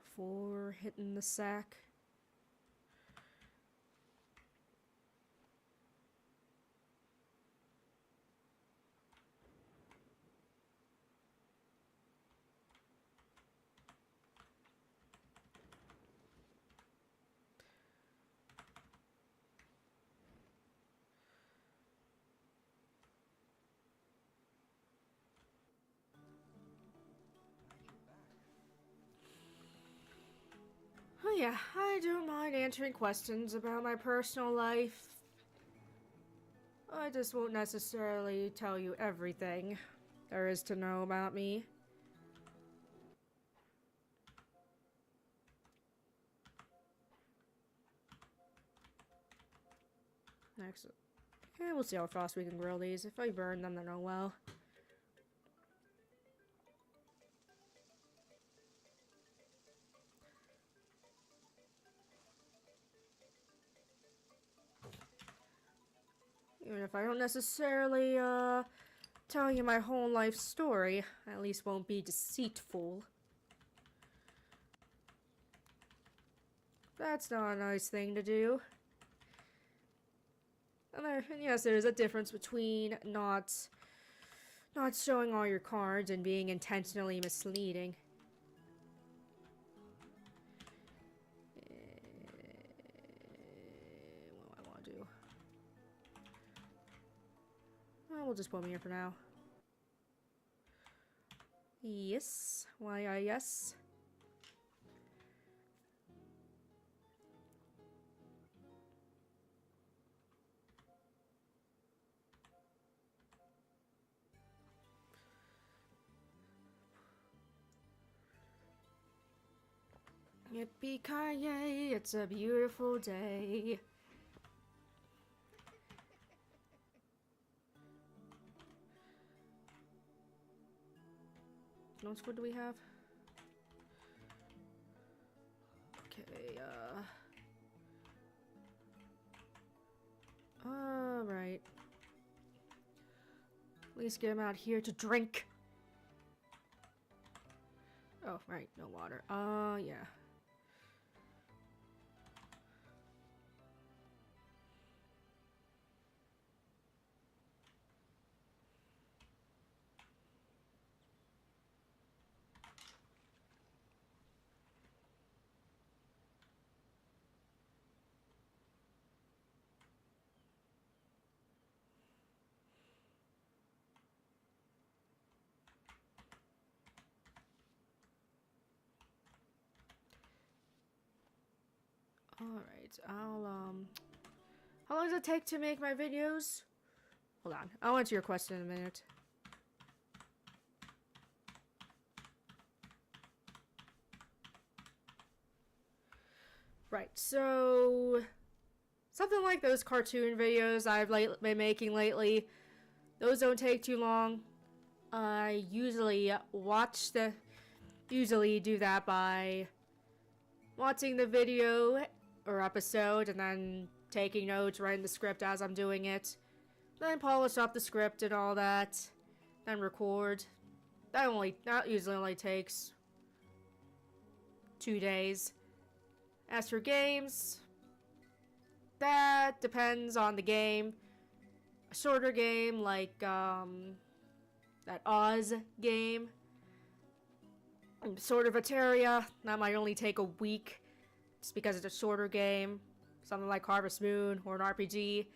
before hitting the sack. Oh yeah, I don't mind answering questions about my personal life. I just won't necessarily tell you everything there is to know about me. Next, yeah, we'll see how fast we can grill these. If I burn them, then oh well. Even if I don't necessarily, tell you my whole life story, I at least won't be deceitful. That's not a nice thing to do. And yes, there's a difference between not showing all your cards and being intentionally misleading. What do I want to do? Well, we'll just put me here for now. Yes. Why, yes. Yippee-ki-yay, it's a beautiful day. What squid do we have? Okay, alright. At least get him out here to drink. Oh, right, no water. Yeah. Alright, how long does it take to make my videos? Hold on, I'll answer your question in a minute. Right, so something like those cartoon videos I've been making lately, those don't take too long. I usually do that by watching the video or episode and then taking notes, writing the script as I'm doing it, then polish up the script and all that, then record. That usually only takes 2 days. As for games, that depends on the game. A shorter game like that Oz game, Sword of Eteria, that might only take a week just because it's a shorter game. Something like Harvest Moon or an RPG,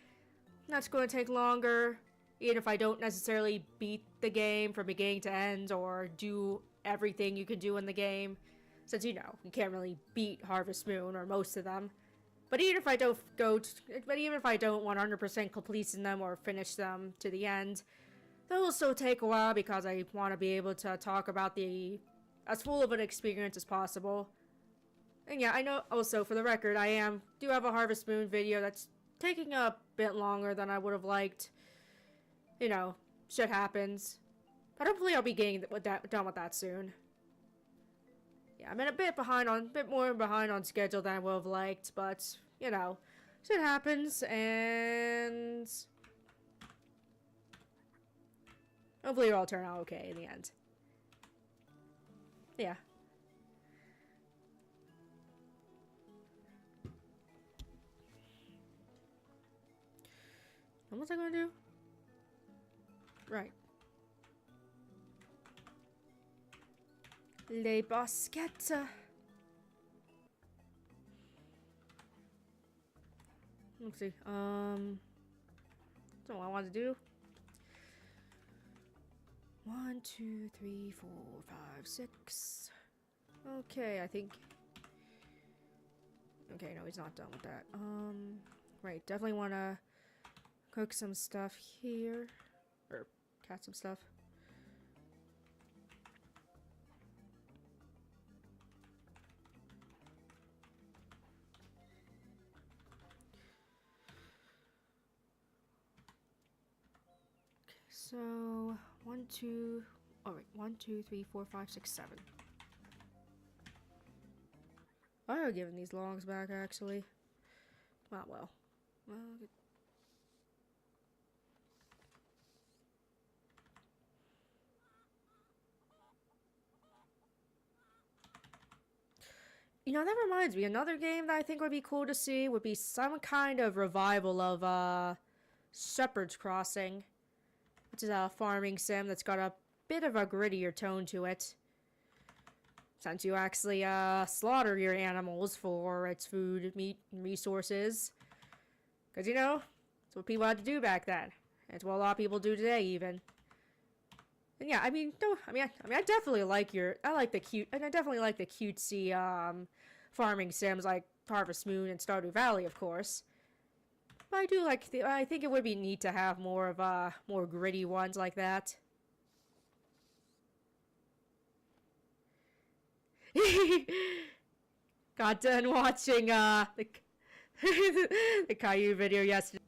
that's going to take longer, even if I don't necessarily beat the game from beginning to end or do everything you can do in the game, since you can't really beat Harvest Moon or most of them. But even if I don't 100% complete them or finish them to the end, they'll still take a while because I want to be able to talk about as full of an experience as possible. And yeah, I know also for the record, do have a Harvest Moon video that's taking a bit longer than I would have liked. Shit happens. But hopefully I'll be done with that soon. Yeah, I'm in a bit more behind on schedule than I would have liked, but shit happens, and Hopefully it'll all turn out okay in the end. Yeah. And what's I gonna do? Right. Les baskets. Let's see. That's what I want to do. 1, 2, 3, 4, 5, 6. Okay, I think. Okay, no, he's not done with that. Right, definitely want to cook some stuff here, or cat some stuff. So 1, 2. Oh wait, 1, 2, 3, 4, 5, 6, 7. I have given these logs back actually. Not well. Well. You know, that reminds me, another game that I think would be cool to see would be some kind of revival of Shepherd's Crossing, which is a farming sim that's got a bit of a grittier tone to it. Since you actually slaughter your animals for its food, meat, and resources. Because, you know, that's what people had to do back then. It's what a lot of people do today, even. And yeah, I mean, I definitely like I definitely like the cutesy farming sims like Harvest Moon and Stardew Valley, of course. But I do like I think it would be neat to have more of more gritty ones like that. Got done watching the the Caillou video yesterday.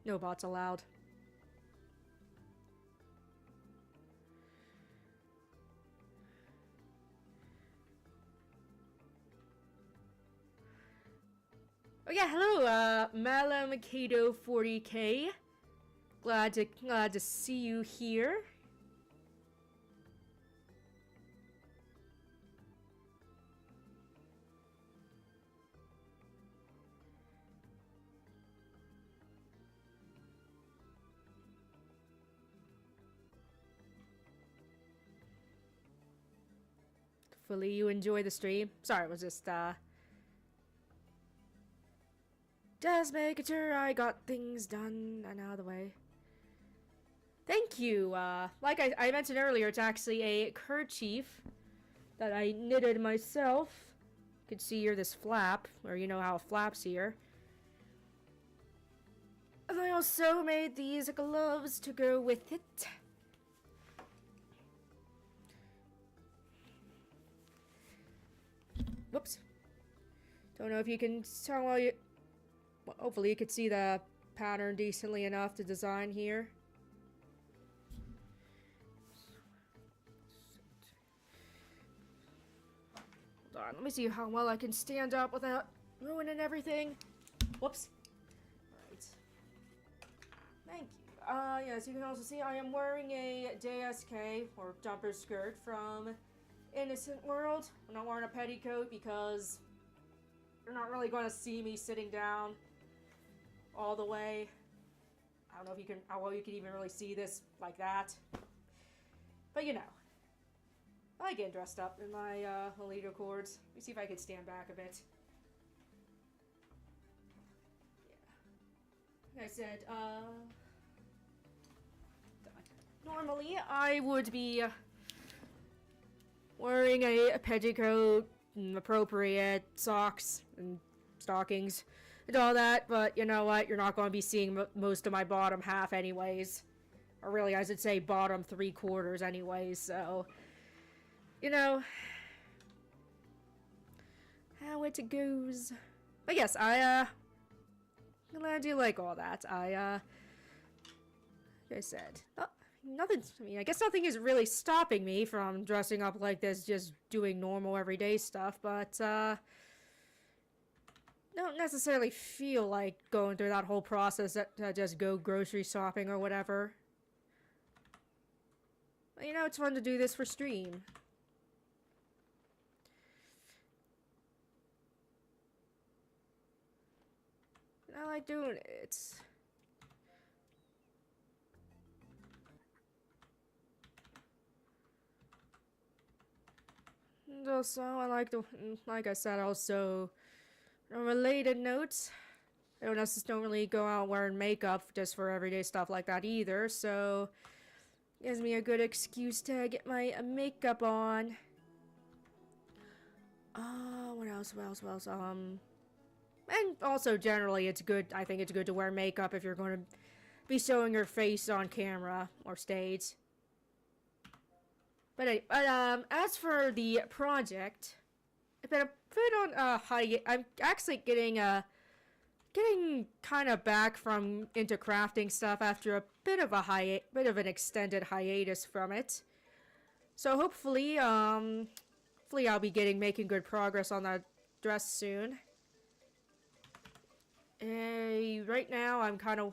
No bots allowed. Oh yeah, hello, Malam Kato 40K. Glad to see you here. Hopefully you enjoy the stream. Sorry, it was just just making sure I got things done and out of the way. Thank you. Like I mentioned earlier, it's actually a kerchief that I knitted myself. You can see here this flap, or you know how it flaps here. And I also made these gloves to go with it. Whoops. Don't know if you can tell while you... Well, hopefully you could see the pattern decently enough to design here. Hold on, let me see how well I can stand up without ruining everything. Whoops. Right. Thank you. Yes, you can also see I am wearing a JSK, or jumper skirt, from Innocent World. I'm not wearing a petticoat because you're not really going to see me sitting down all the way. I don't know if you can, how well you can even really see this like that. But you know, I like getting dressed up in my Alito cords. Let me see if I can stand back a bit. Yeah. Like I said, normally I would be wearing a petticoat, and appropriate socks and stockings and all that, but you know what? You're not going to be seeing most of my bottom half anyways. Or really, I should say bottom 3/4 anyways, so... You know... how it goes. But yes, I'm glad you like all that. Like I said... Oh, nothing. I mean, I guess nothing is really stopping me from dressing up like this, just doing normal everyday stuff, but, don't necessarily feel like going through that whole process to just go grocery shopping or whatever. But, you know, it's fun to do this for stream. I like doing it. And also, I like to, like I said, also, a related note, I don't really go out wearing makeup just for everyday stuff like that either, so gives me a good excuse to get my makeup on. What else? And also generally it's good, I think it's good to wear makeup if you're going to be showing your face on camera or stage. But anyway, as for the project, I've been a bit on I'm actually getting kind of back into crafting stuff after a bit of an extended hiatus from it. So hopefully I'll be making good progress on that dress soon. Right now I'm kind of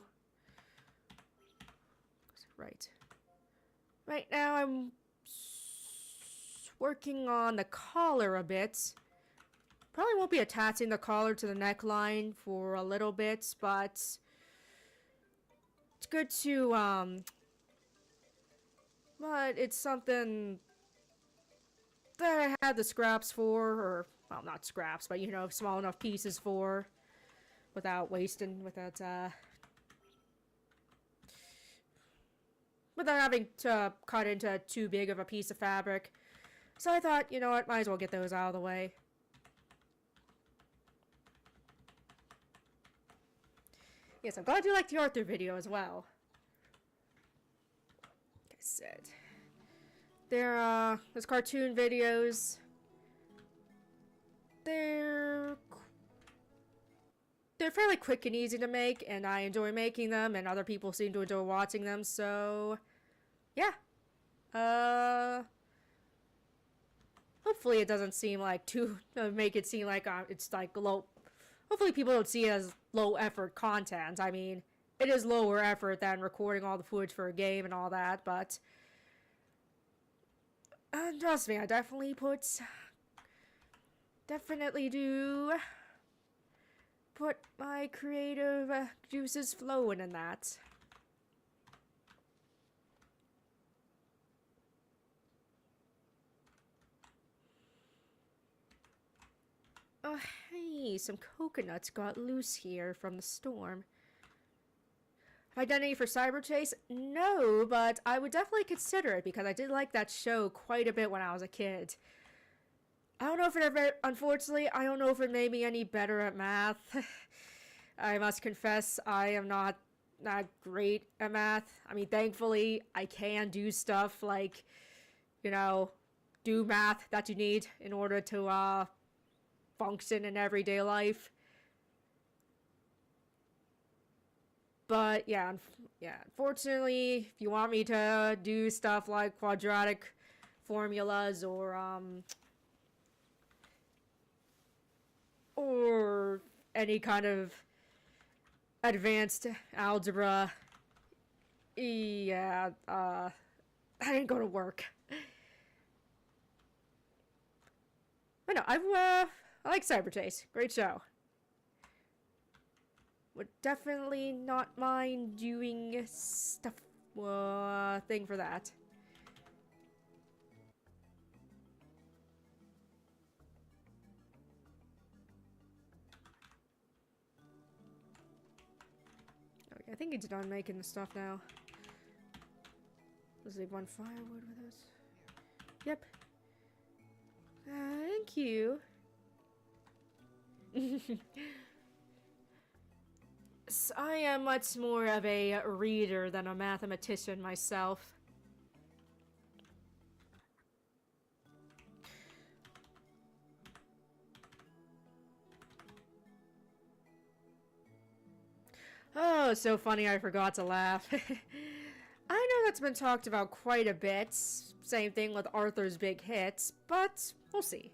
Right now I'm working on the collar a bit. Probably won't be attaching the collar to the neckline for a little bit, but it's good to, but it's something that I had the scraps for, or, well, not scraps, but, you know, small enough pieces for, without having to cut into too big of a piece of fabric. So I thought, you know what, might as well get those out of the way. Yes, I'm glad you liked the Arthur video as well. Like I said, those cartoon videos, they're fairly quick and easy to make, and I enjoy making them, and other people seem to enjoy watching them, so yeah. Hopefully it doesn't seem like make it seem like it's like low. Hopefully people don't see it as low effort content. I mean, it is lower effort than recording all the footage for a game and all that, but trust me, I definitely do put my creative juices flowing in that. Oh, hey, some coconuts got loose here from the storm. Have I done any for Cyber Chase? No, but I would definitely consider it because I did like that show quite a bit when I was a kid. I don't know if it ever, unfortunately, I don't know if it made me any better at math. I must confess, I am not great at math. I mean, thankfully, I can do stuff like, you know, do math that you need in order to, function in everyday life. But yeah, unfortunately, if you want me to do stuff like quadratic formulas or any kind of advanced algebra, yeah, that ain't gonna work. But no, I like Cyber Chase. Great show. Would definitely not mind doing stuff, thing for that. Okay, I think he's done making the stuff now. Let's leave one firewood with us. Yep. Thank you. I am much more of a reader than a mathematician myself. Oh, so funny I forgot to laugh. I know that's been talked about quite a bit. Same thing with Arthur's big hits, but we'll see.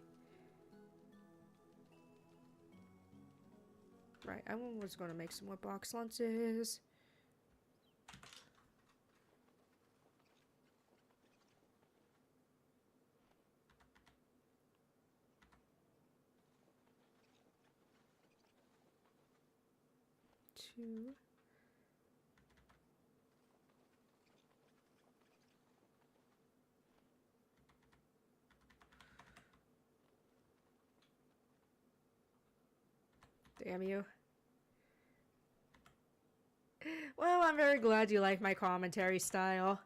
Right, I was going to make some more box lunches. Two. Damn you. Well, I'm very glad you like my commentary style.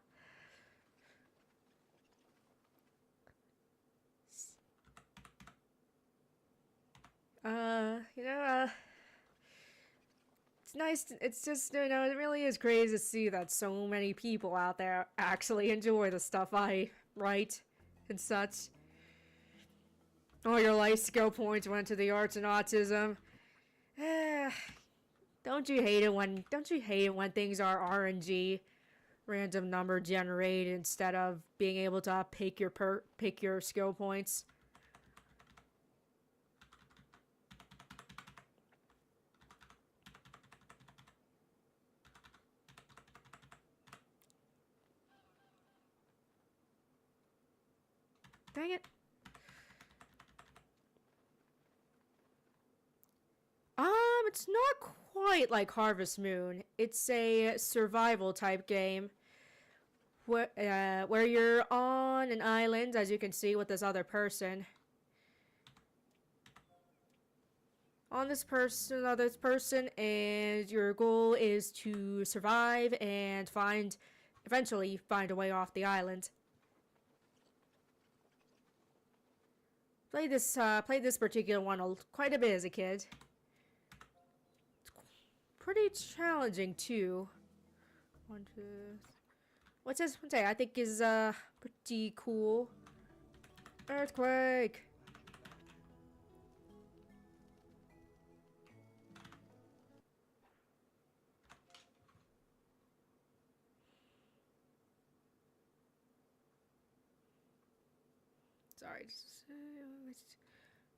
It's nice, it's just, it really is crazy to see that so many people out there actually enjoy the stuff I write and such. All your life skill points went to the arts and autism. Don't you hate it when things are RNG, random number generated, instead of being able to pick your skill points? Dang it. It's not quite like Harvest Moon. It's a survival type game where you're on an island, as you can see, with this other person. On this person, and your goal is to survive and eventually find a way off the island. Played this particular one quite a bit as a kid. Pretty challenging too. One, two. What's this one say? I think is pretty cool. Earthquake. Sorry.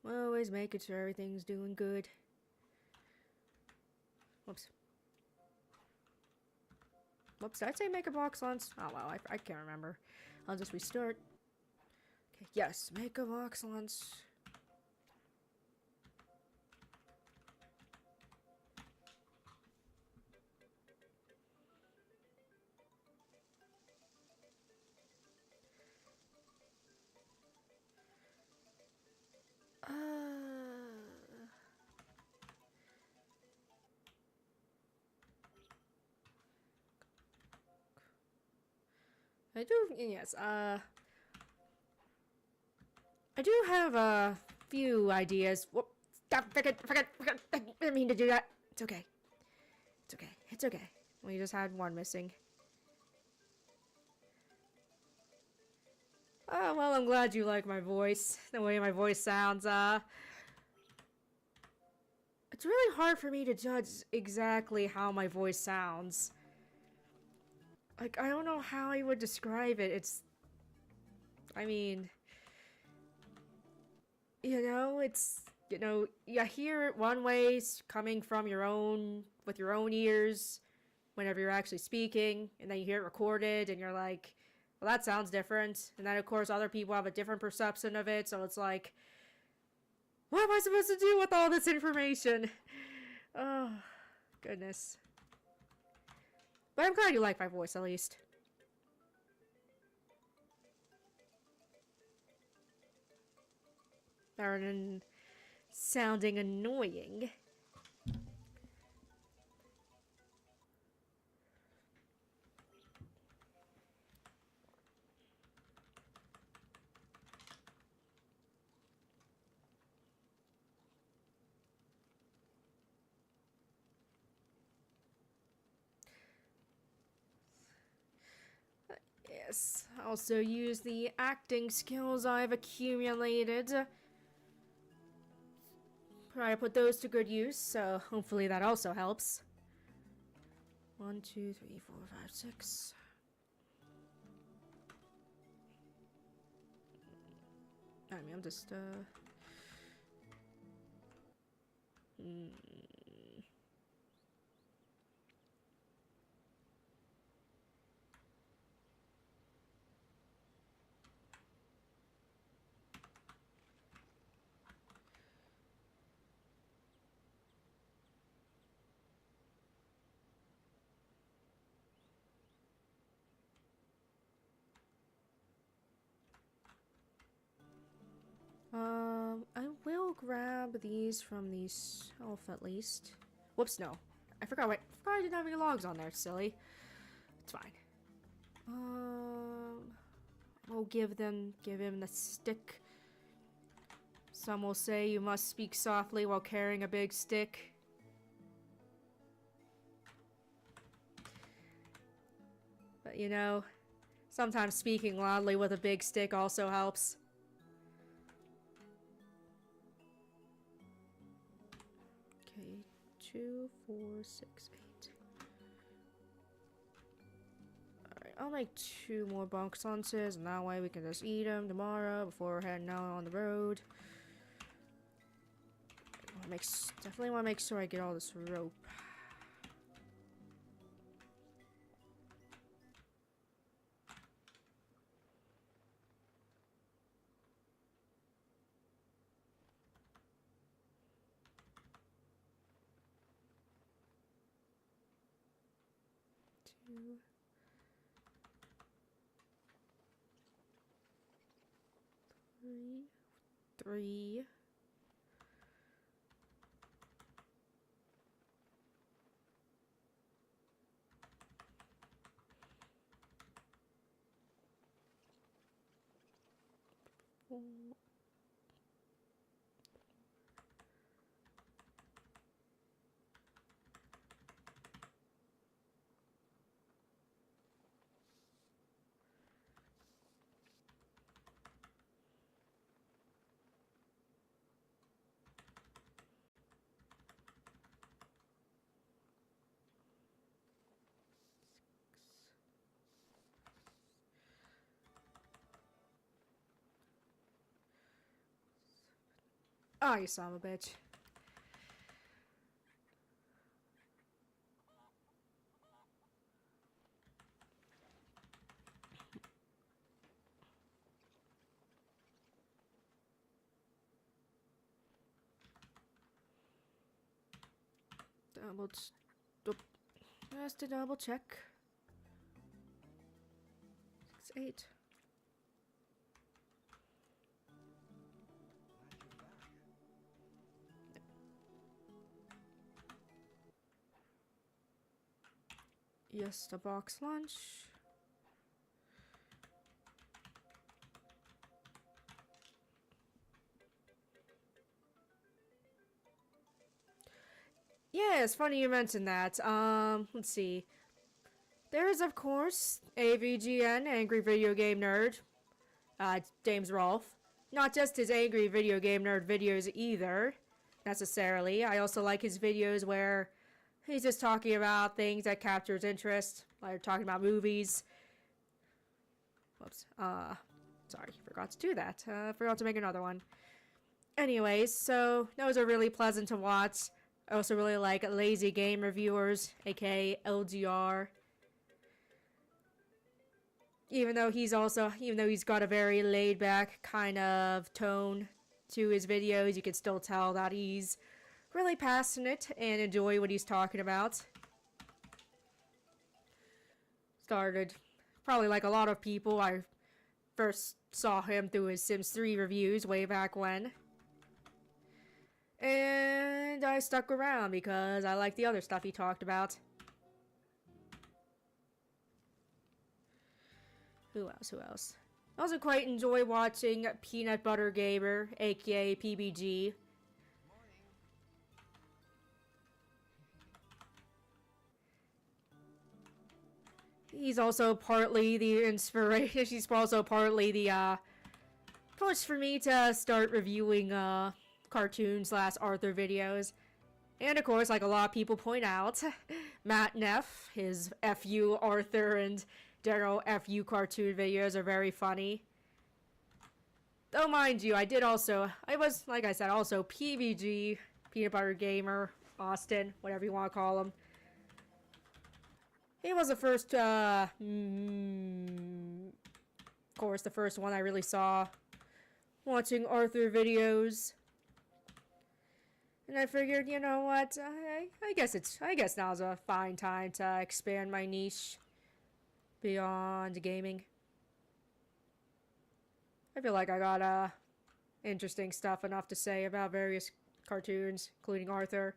Always making sure everything's doing good. Whoops. Whoops, did I say make a box lunch? Oh, well, I can't remember. I'll just restart. Okay, yes, make a box lunch. I do, yes, I do have a few ideas. Whoop, stop, forget, I didn't mean to do that. It's okay. It's okay. We just had one missing. Oh, well, I'm glad you like my voice, the way my voice sounds. It's really hard for me to judge exactly how my voice sounds. Like, I don't know how I would describe it. I mean, you hear it one way coming from with your own ears whenever you're actually speaking, and then you hear it recorded, and you're like, well, that sounds different. And then, of course, other people have a different perception of it, so it's like, what am I supposed to do with all this information? Oh, goodness. But I'm glad you like my voice, at least. Rather than sounding annoying. Yes, also use the acting skills I've accumulated. Try to put those to good use, so hopefully that also helps. 1, 2, 3, 4, 5, 6. I mean, I'm just, I will grab these from the shelf at least. Whoops, no. I forgot I didn't have any logs on there, silly. It's fine. We'll give him the stick. Some will say you must speak softly while carrying a big stick. But you know, sometimes speaking loudly with a big stick also helps. Okay, 2, 4, 6, 8. Alright, I'll make 2 more bunk sunses, and that way we can just eat them tomorrow before we're heading out on the road. Definitely want to make sure I get all this rope. Two. 3. 4. Oh, you son of a bitch. Just to double check. 6, 8. Yes, a box lunch. Yeah, it's funny you mentioned that. Let's see. There is, of course, AVGN, Angry Video Game Nerd. James Rolfe. Not just his Angry Video Game Nerd videos either, necessarily. I also like his videos where he's just talking about things that capture his interest, like talking about movies. Whoops. Sorry, forgot to do that. Forgot to make another one. Anyways, so those are really pleasant to watch. I also really like Lazy Game Reviewers, aka LGR. Even though he's got a very laid back kind of tone to his videos, you can still tell that he's really passionate and enjoy what he's talking about. Started, probably like a lot of people, I first saw him through his Sims 3 reviews way back when. And I stuck around because I liked the other stuff he talked about. Who else? I also quite enjoy watching Peanut Butter Gamer, aka PBG. He's also partly the inspiration. She's also partly the push for me to start reviewing cartoons / Arthur videos. And of course, like a lot of people point out, Matt Neff, his FU Arthur and general FU cartoon videos are very funny. Though mind you, I was, like I said, also PBG, Peanut Butter Gamer, Austin, whatever you want to call him. He was the first, of course, the first one I really saw watching Arthur videos. And I figured, you know what, I guess now's a fine time to expand my niche beyond gaming. I feel like I got, interesting stuff enough to say about various cartoons, including Arthur.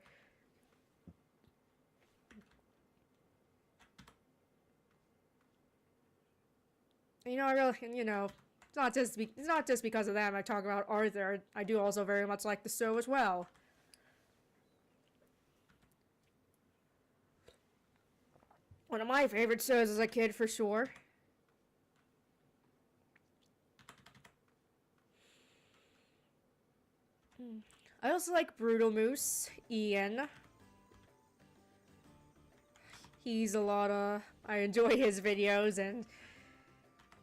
You know, I really, you know, it's not just because of that I talk about Arthur. I do also very much like the show as well. One of my favorite shows as a kid, for sure. I also like Brutal Moose, Ian. I enjoy his videos and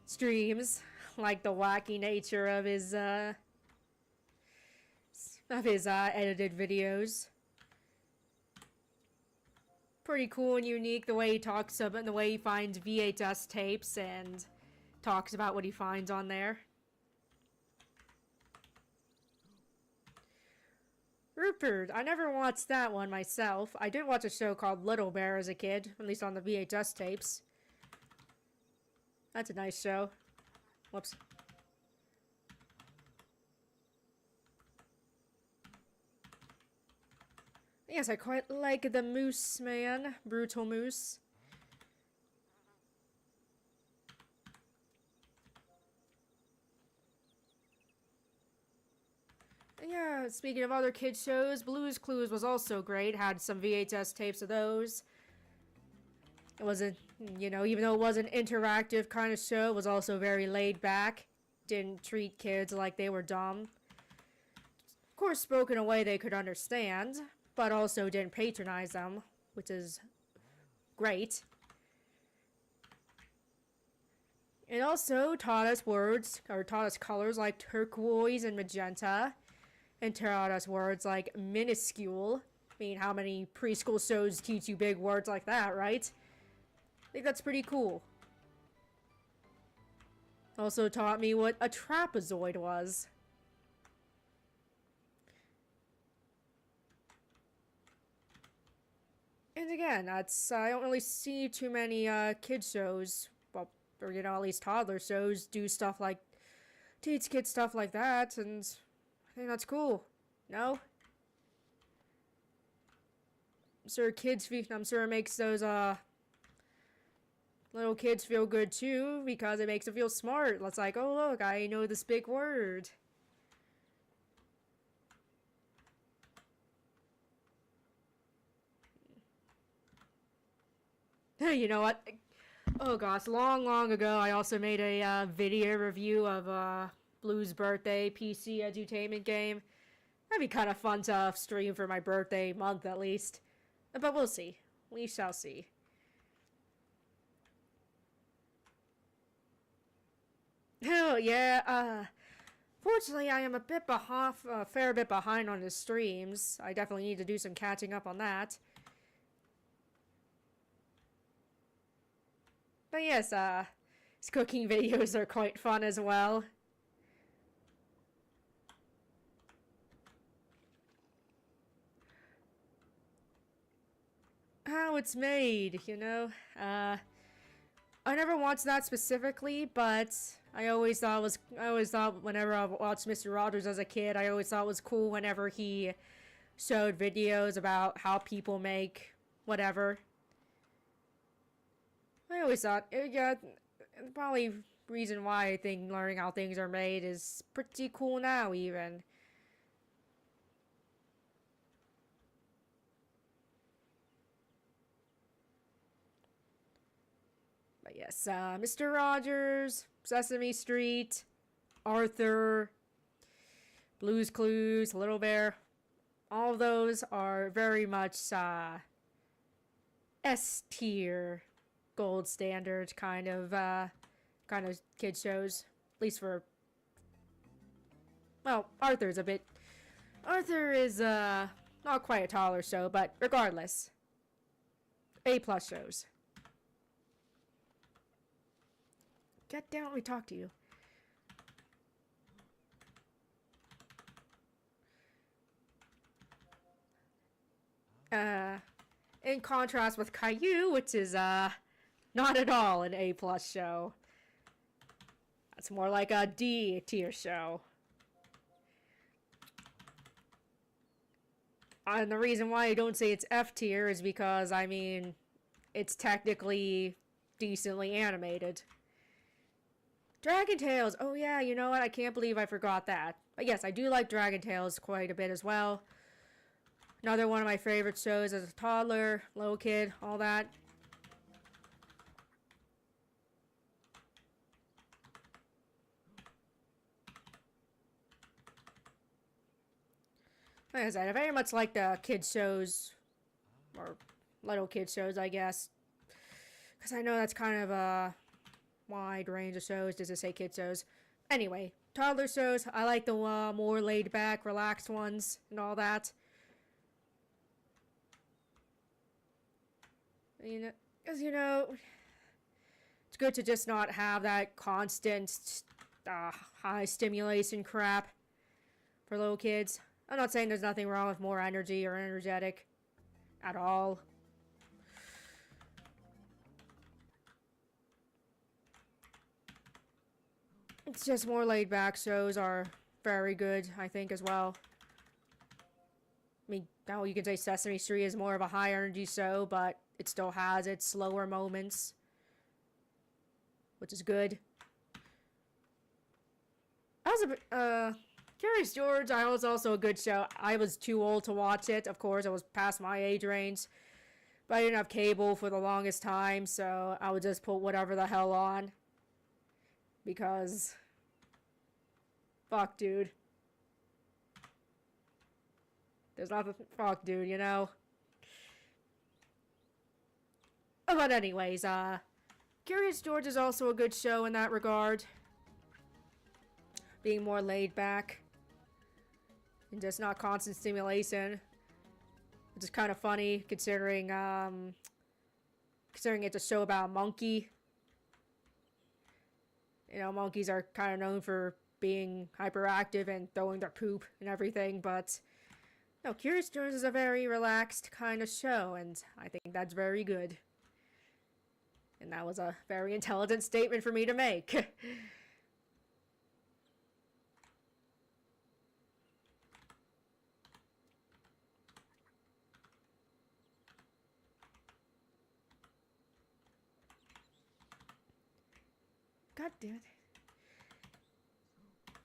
streams, like the wacky nature of his edited videos. Pretty cool and unique the way he talks about, the way he finds VHS tapes and talks about what he finds on there. Rupert, I never watched that one myself. I did watch a show called Little Bear as a kid, at least on the VHS tapes. That's a nice show. Whoops. Yes, I quite like the Moose Man, Brutal Moose. Yeah, speaking of other kids shows, Blue's Clues was also great. Had some VHS tapes of those. It wasn't, you know, even though it was an interactive kind of show, it was also very laid back. Didn't treat kids like they were dumb. Of course, spoke in a way they could understand, but also didn't patronize them, which is great. It also taught us colors like turquoise and magenta, and taught us words like minuscule. I mean, how many preschool shows teach you big words like that, right? I think that's pretty cool. Also taught me what a trapezoid was. And again, I don't really see too many kid shows, well, or you know, at least toddler shows do stuff like teach kids stuff like that, and I think that's cool. No? I'm sure it makes those little kids feel good too, because it makes them feel smart. It's like, oh look, I know this big word. You know what? Oh gosh, long ago I also made a video review of Blue's birthday PC edutainment game. That'd be kind of fun to stream for my birthday month at least. But we'll see. We shall see. Oh yeah, fortunately I am a fair bit behind on the streams. I definitely need to do some catching up on that. But yes, his cooking videos are quite fun as well. How it's made, you know? I never watched that specifically, but I always thought whenever I watched Mr. Rogers as a kid, I always thought it was cool whenever he showed videos about how people make whatever. I always thought, yeah, probably reason why I think learning how things are made is pretty cool now, even. But yes, Mr. Rogers, Sesame Street, Arthur, Blue's Clues, Little Bear, all of those are very much S tier, gold standard kind of kid shows, at least for Well, Arthur's a bit... Arthur is, not quite a toddler show, but regardless. A-plus shows. Get down, let me talk to you. In contrast with Caillou, which is, not at all an A-plus show. That's more like a D-tier show. And the reason why I don't say it's F-tier is because, I mean, it's technically decently animated. Dragon Tales! Oh yeah, you know what? I can't believe I forgot that. But yes, I do like Dragon Tales quite a bit as well. Another one of my favorite shows as a toddler, little kid, all that. Like I said, I very much like the kids shows, or little kids shows, I guess. Because I know that's kind of a wide range of shows, does it say kids shows? Anyway, toddler shows, I like the more laid back, relaxed ones, and all that. You know, because, you know, it's good to just not have that constant high stimulation crap for little kids. I'm not saying there's nothing wrong with more energy or energetic at all. It's just more laid back shows are very good, I think, as well. I mean, now you can say Sesame Street is more of a high energy show, but it still has its slower moments, which is good. I was Curious George, I was also a good show. I was too old to watch it, of course. I was past my age range. But I didn't have cable for the longest time, so I would just put whatever the hell on. Because... fuck, dude. There's nothing... fuck, dude, you know? But anyways, Curious George is also a good show in that regard. Being more laid back. And just not constant stimulation. Which is kind of funny, considering it's a show about a monkey. You know, monkeys are kind of known for being hyperactive and throwing their poop and everything, but... no, Curious George is a very relaxed kind of show, and I think that's very good. And that was a very intelligent statement for me to make. God damn it.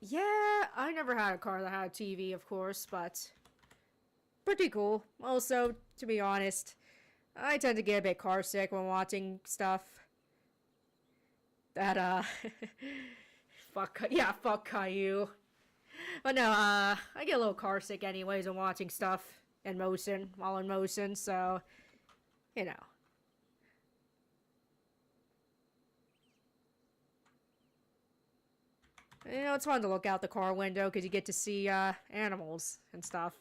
Yeah, I never had a car that had a TV, of course, but pretty cool. Also, to be honest, I tend to get a bit car sick when watching stuff that, fuck Caillou. But no, I get a little car sick anyways when watching stuff in motion, while in motion, so, you know. You know, it's fun to look out the car window because you get to see, animals and stuff.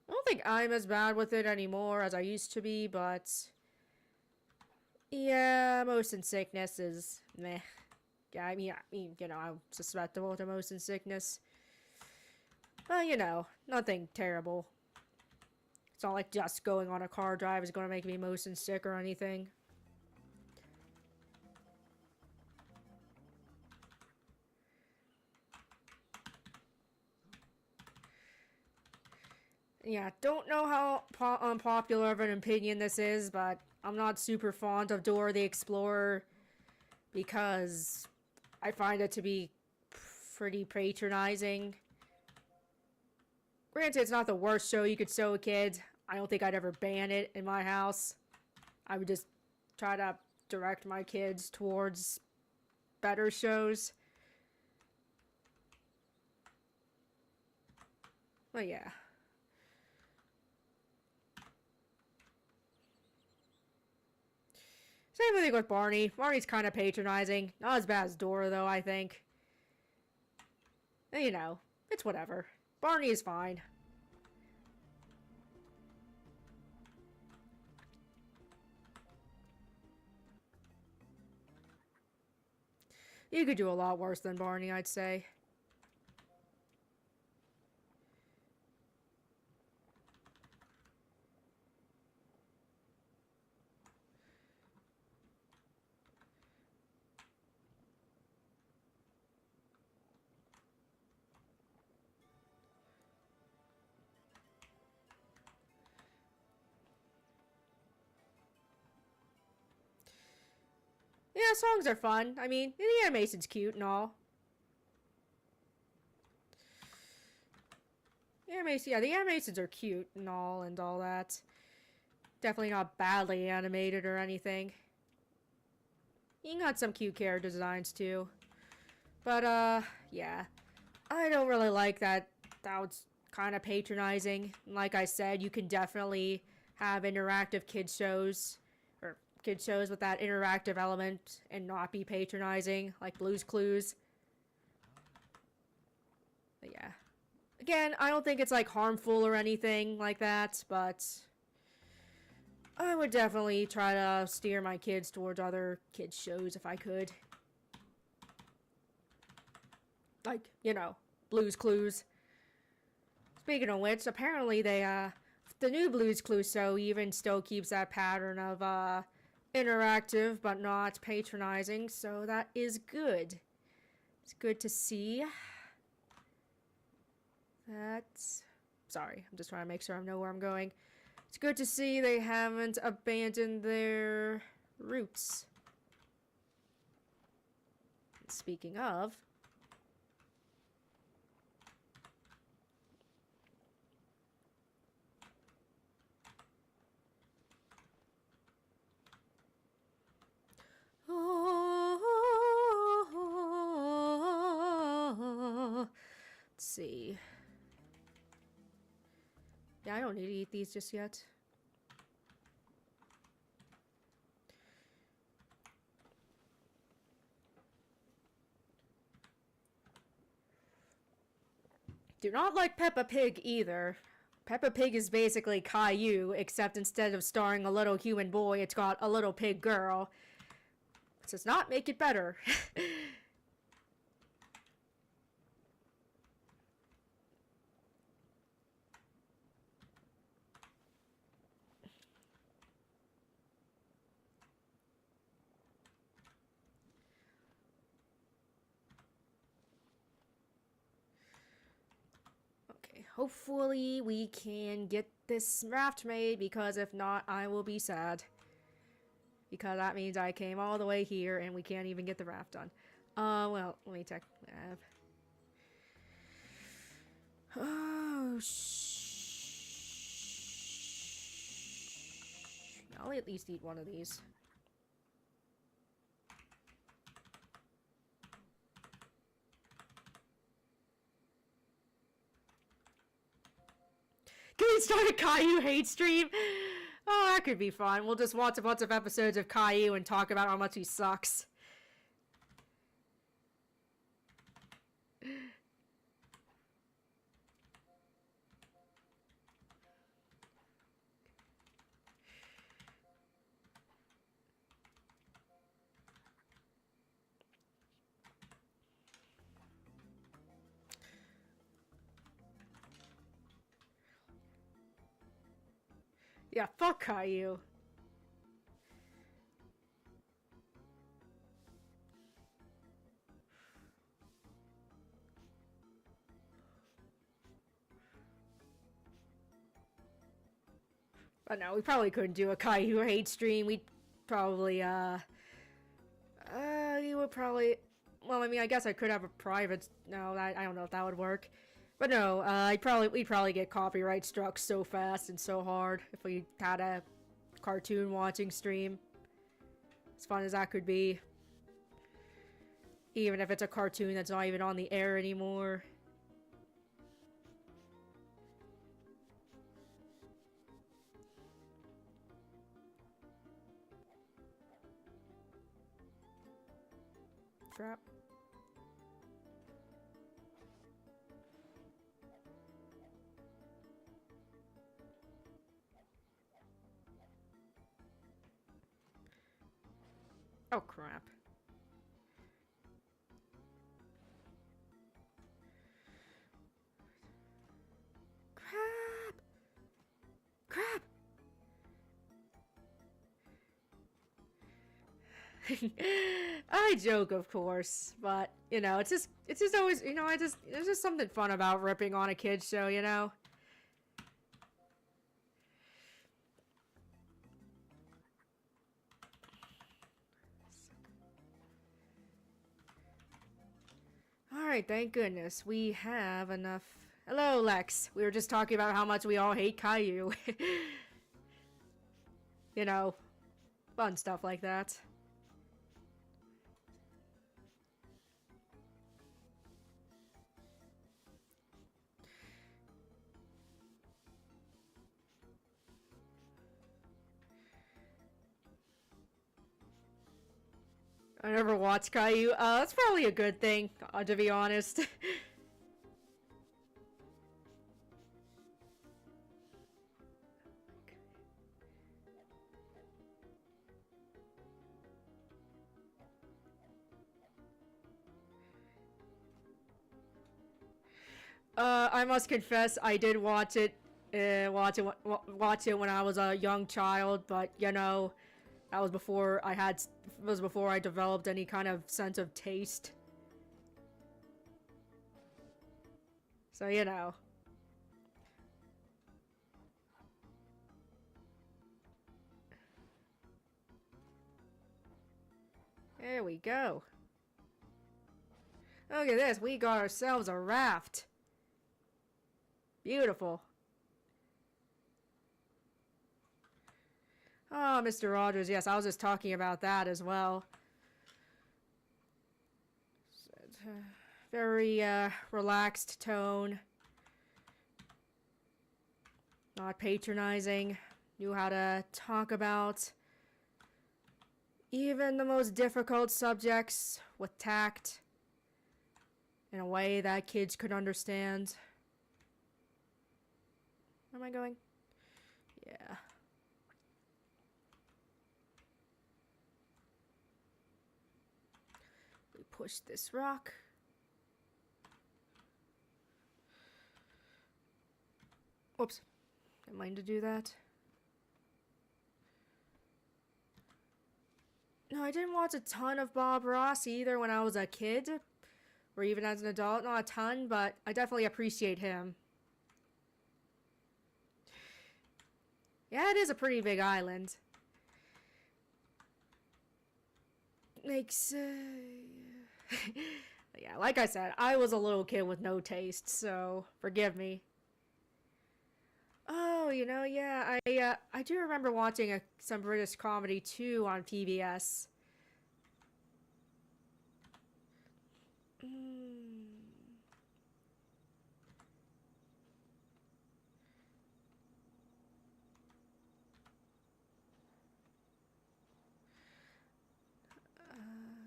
I don't think I'm as bad with it anymore as I used to be, but... yeah, motion sickness is meh. Yeah, I mean, you know, I'm susceptible to motion sickness. But, you know, nothing terrible. It's not like just going on a car drive is going to make me motion sick or anything. Yeah, don't know how unpopular of an opinion this is, but I'm not super fond of Dora the Explorer because I find it to be pretty patronizing. Granted, it's not the worst show you could show a kid. I don't think I'd ever ban it in my house. I would just try to direct my kids towards better shows. But yeah. Same thing with Barney. Barney's kind of patronizing. Not as bad as Dora, though, I think. You know, it's whatever. Barney is fine. You could do a lot worse than Barney, I'd say. Yeah, songs are fun. I mean, the animation's cute and all. The animations are cute and all that. Definitely not badly animated or anything. You got some cute character designs too. But, yeah. I don't really like that. That was kind of patronizing. Like I said, you can definitely have interactive kids shows. Or kids shows with that interactive element and not be patronizing. Like Blue's Clues. But yeah. Again, I don't think it's like harmful or anything like that, but I would definitely try to steer my kids towards other kids shows if I could. Like, you know, Blue's Clues. Speaking of which, apparently the new Blue's Clues show even still keeps that pattern of interactive but not patronizing, so that is good. It's good to see. Sorry, I'm just trying to make sure I know where I'm going. It's good to see they haven't abandoned their roots. Speaking of... Let's see. Yeah, I don't need to eat these just yet. Do not like Peppa Pig either. Peppa Pig is basically Caillou, except instead of starring a little human boy, it's got a little pig girl. It does not make it better. Hopefully we can get this raft made, because if not, I will be sad. Because that means I came all the way here and we can't even get the raft done. Well, let me check. Oh, I'll at least eat one of these. Can we start a Caillou hate stream? Oh, that could be fun. We'll just watch a bunch of episodes of Caillou and talk about how much he sucks. Yeah, fuck Caillou. But no, we probably couldn't do a Caillou hate stream. We'd probably, you would probably... Well, I mean, I guess I could have a private... No, I don't know if that would work. But no, we'd probably get copyright struck so fast and so hard if we had a cartoon watching stream. As fun as that could be. Even if it's a cartoon that's not even on the air anymore. crap. Oh, crap. Crap! Crap! I joke, of course, but, you know, it's just always, you know, there's just something fun about ripping on a kid's show, you know? Alright, thank goodness. We have enough. Hello, Lex. We were just talking about how much we all hate Caillou. You know, fun stuff like that. I never watched Caillou. That's probably a good thing, to be honest. I must confess, I did watch it. Watch it when I was a young child, but you know, that was before I developed any kind of sense of taste. So you know. There we go. Look at this, we got ourselves a raft. Beautiful. Oh, Mr. Rogers, yes, I was just talking about that as well. Very, relaxed tone. Not patronizing. Knew how to talk about even the most difficult subjects with tact. In a way that kids could understand. Where am I going? Yeah. We push this rock. Whoops. Didn't mind to do that. No, I didn't watch a ton of Bob Ross either when I was a kid. Or even as an adult. Not a ton, but I definitely appreciate him. Yeah, it is a pretty big island. Makes, yeah, like I said, I was a little kid with no taste, so forgive me. Oh, you know, yeah, I do remember watching some British comedy too on PBS.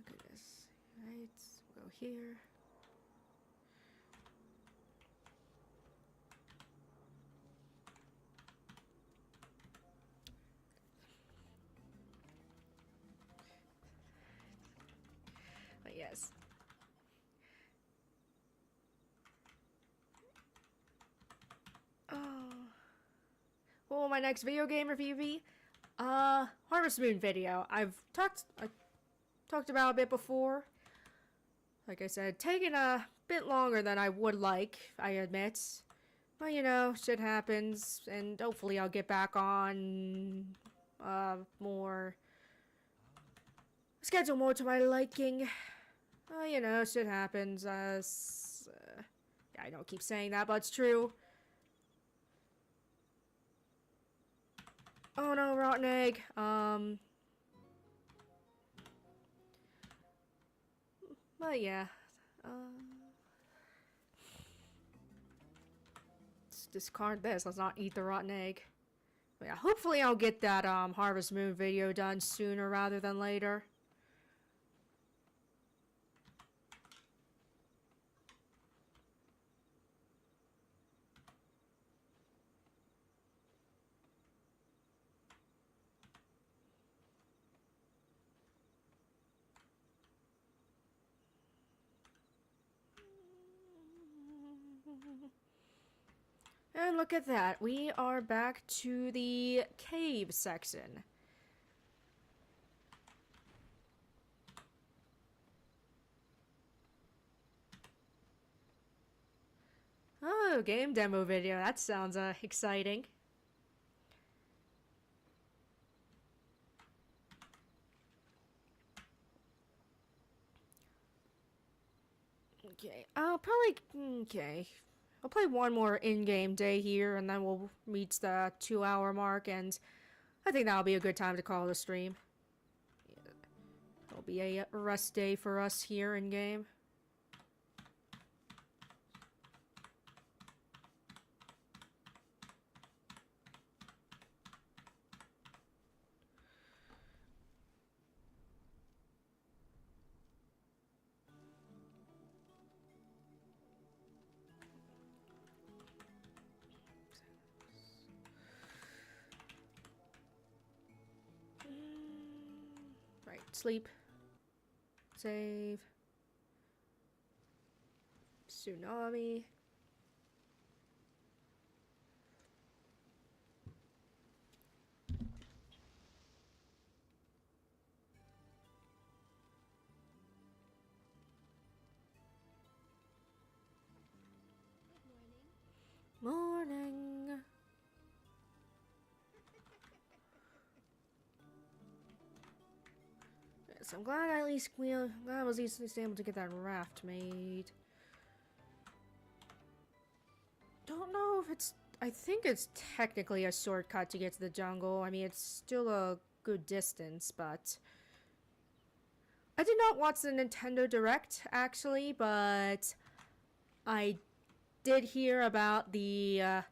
Goodness. Right, we'll go here. But yes. Oh. What will my next video game review be? Harvest Moon video. I talked about a bit before. Like I said, taking a bit longer than I would like, I admit. But you know, shit happens, and hopefully I'll get back on more schedule more to my liking. You know, shit happens. Yeah, I don't keep saying that, but it's true. Oh no, rotten egg. But yeah. Let's discard this. Let's not eat the rotten egg. But yeah, hopefully I'll get that Harvest Moon video done sooner rather than later. And look at that, we are back to the cave section. Oh, game demo video, that sounds exciting. Okay, I'll play one more in-game day here, and then we'll reach the 2-hour mark, and I think that'll be a good time to call the stream. It'll be a rest day for us here in-game. Right, sleep. Save. Tsunami. Morning. Yes, I'm glad I was at least able to get that raft made. Don't know if it's... I think it's technically a shortcut to get to the jungle. I mean, it's still a good distance, but... I did not watch the Nintendo Direct, actually, but... I did hear about the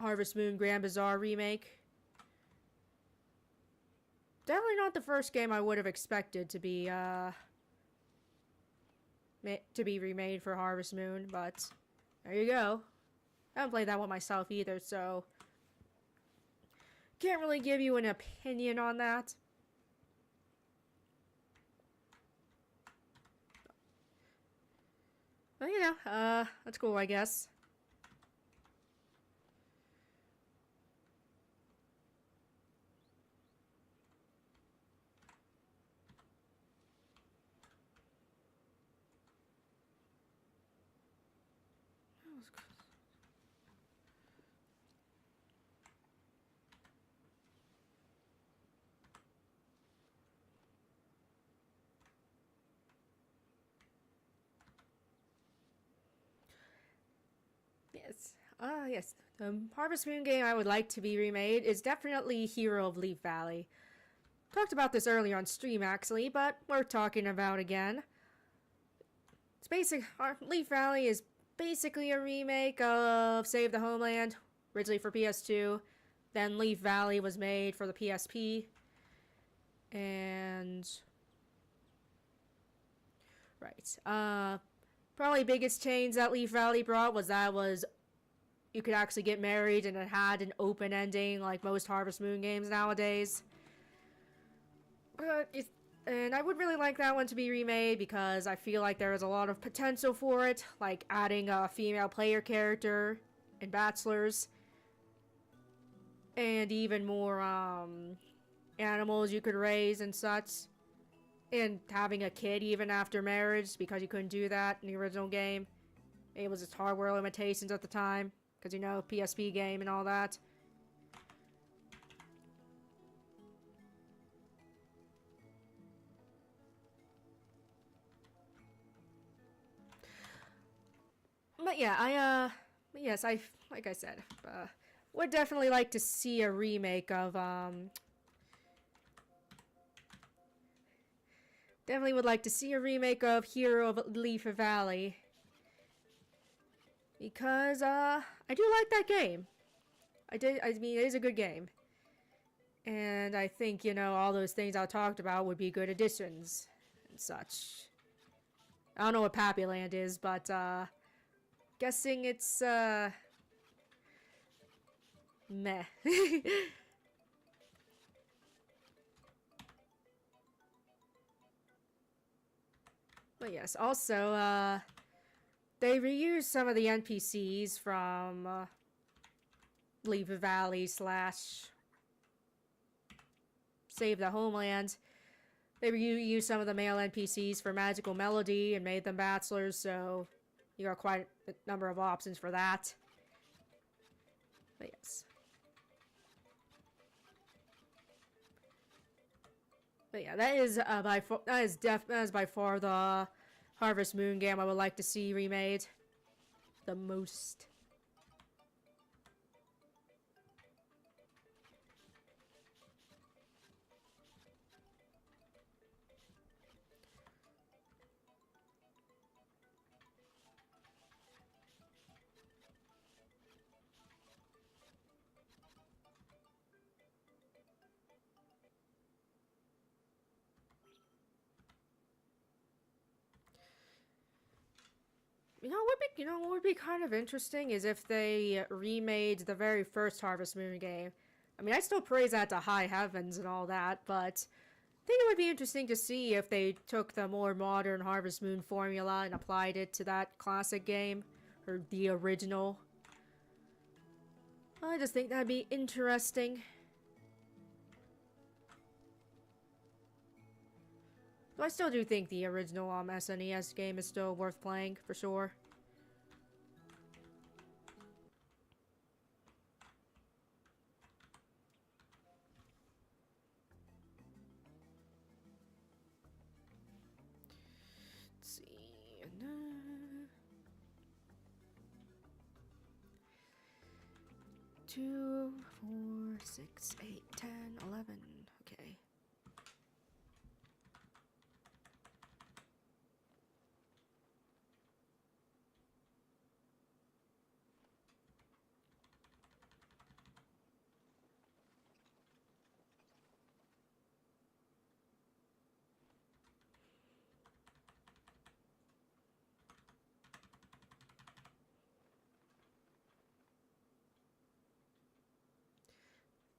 Harvest Moon Grand Bazaar remake. Definitely not the first game I would have expected to be remade for Harvest Moon, but there you go. I haven't played that one myself either, so can't really give you an opinion on that. But you know, that's cool, I guess. Yes. Yes. The Harvest Moon game I would like to be remade is definitely Hero of Leaf Valley. Talked about this earlier on stream, actually, but worth talking about again. Leaf Valley is basically a remake of Save the Homeland, originally for PS2. Then Leaf Valley was made for the PSP. And... right. Probably biggest change that Leaf Valley brought was you could actually get married and it had an open ending like most Harvest Moon games nowadays. And I would really like that one to be remade because I feel like there is a lot of potential for it, like adding a female player character in Bachelors. And even more animals you could raise and such. And having a kid even after marriage, because you couldn't do that in the original game. It was just hardware limitations at the time, because you know, PSP game and all that. But yeah, like I said, would definitely like to see a remake of, definitely would like to see a remake of Hero of Leaf Valley. Because, I do like that game. I mean, it is a good game. And I think, you know, all those things I talked about would be good additions and such. I don't know what Pappy Land is, but, guessing it's, meh. But yes, also, They reused some of the NPCs from Leap Valley slash Save the Homeland. They reused some of the male NPCs for Magical Melody and made them bachelors, so you got quite a number of options for that. But yes. But yeah, that is by far the Harvest Moon game I would like to see remade the most. What would be kind of interesting is if they remade the very first Harvest Moon game. I mean, I still praise that to high heavens and all that, but I think it would be interesting to see if they took the more modern Harvest Moon formula and applied it to that classic game, or the original. I just think that'd be interesting. But I still do think the original SNES game is still worth playing, for sure. Let's see. 2, 4, 6, 8, 10, 11. Okay.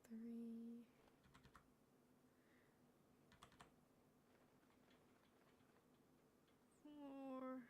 Three. Four.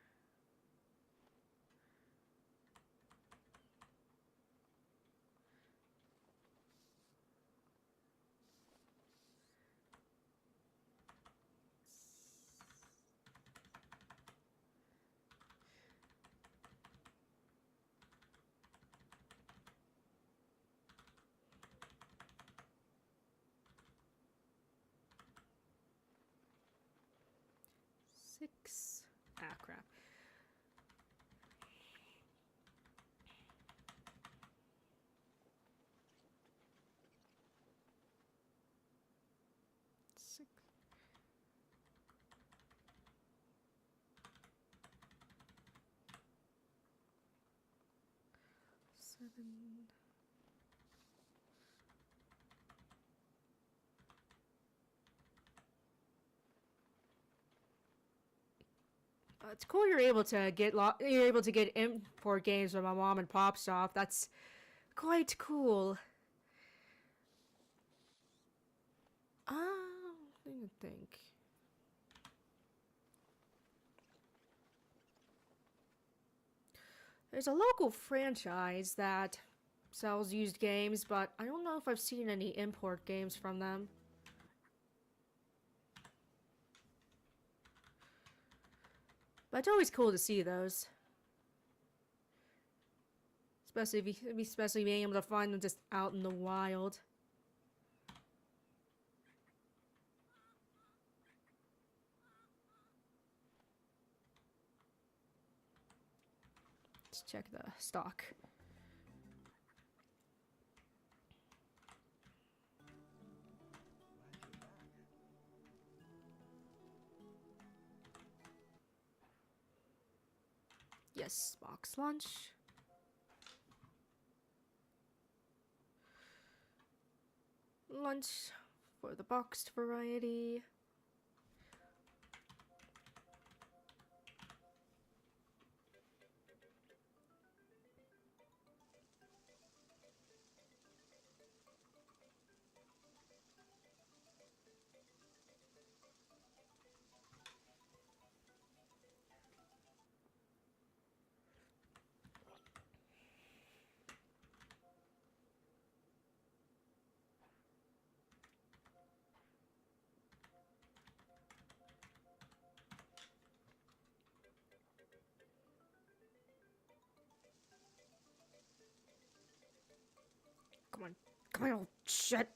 Six. Ah, crap. Six. Seven. It's cool you're able to get import games from a mom and pop shop. That's quite cool. Let me think. There's a local franchise that sells used games, but I don't know if I've seen any import games from them. But it's always cool to see those. Especially being able to find them just out in the wild. Let's check the stock. Yes, box lunch. Lunch for the boxed variety. Come on. Come on, oh shit.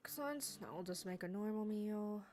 Excellent. Now I'll just make a normal meal.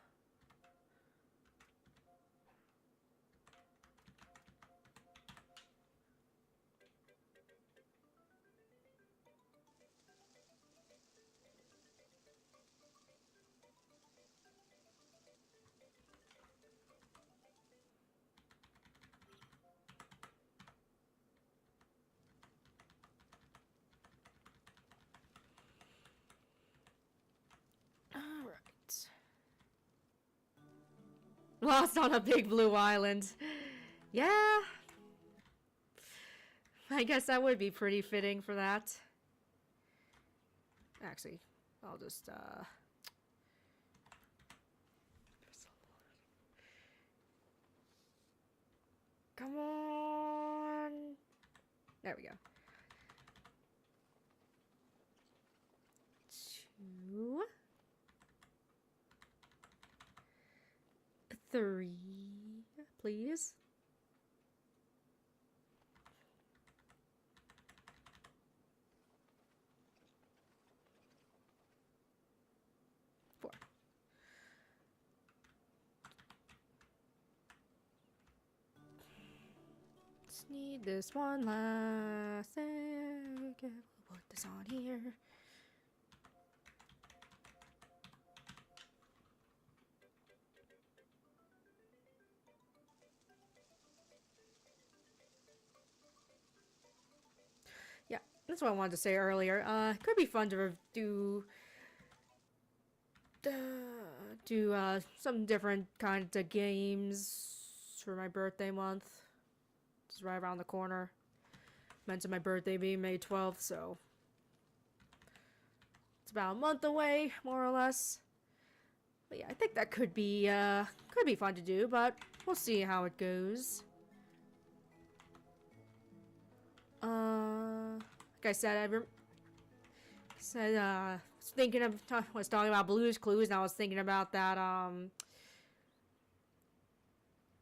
Lost on a big blue island. Yeah. I guess that would be pretty fitting for that. Actually, I'll just, come on. There we go. 2, 3, please. 4. Just need this one last thing. We'll put this on here. That's what I wanted to say earlier. It could be fun to do some different kinds of games for my birthday month. It's right around the corner. Meant to my birthday being May 12th, so it's about a month away, more or less. But yeah, I think that could be fun to do, but we'll see how it goes. Like I said, was talking about Blue's Clues, and I was thinking about that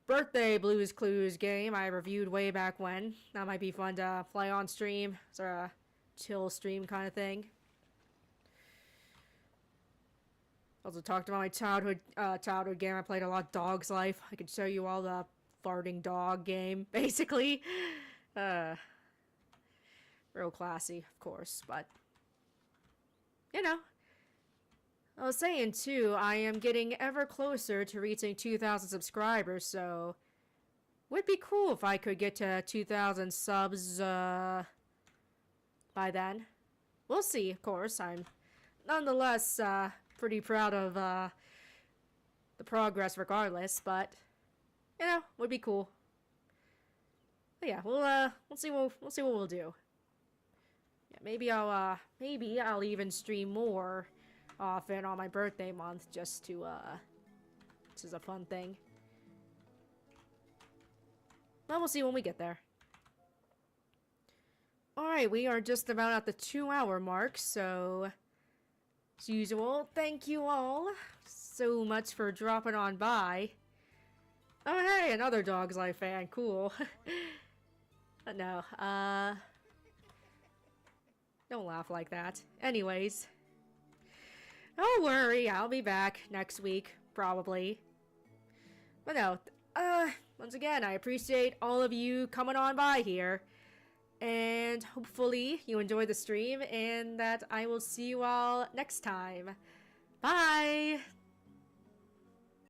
birthday Blue's Clues game I reviewed way back when. That might be fun to play on stream. Sort of chill stream kind of thing. Also talked about my childhood game. I played a lot Dog's Life. I could show you all the farting dog game, basically. Real classy, of course, but you know. I was saying too, I am getting ever closer to reaching 2,000 subscribers, so would be cool if I could get to 2,000 subs by then. We'll see, of course. I'm nonetheless pretty proud of the progress regardless, but you know, would be cool. But yeah, we'll see what we'll do. Yeah, maybe I'll even stream more often on my birthday month just to this is a fun thing. Well, we'll see when we get there. Alright, we are just about at the 2-hour mark, so as usual, thank you all so much for dropping on by. Oh hey, another Dog's Life fan, cool. But no, don't laugh like that. Anyways. Don't worry, I'll be back next week, probably. But no, once again, I appreciate all of you coming on by here. And hopefully you enjoyed the stream and that I will see you all next time. Bye!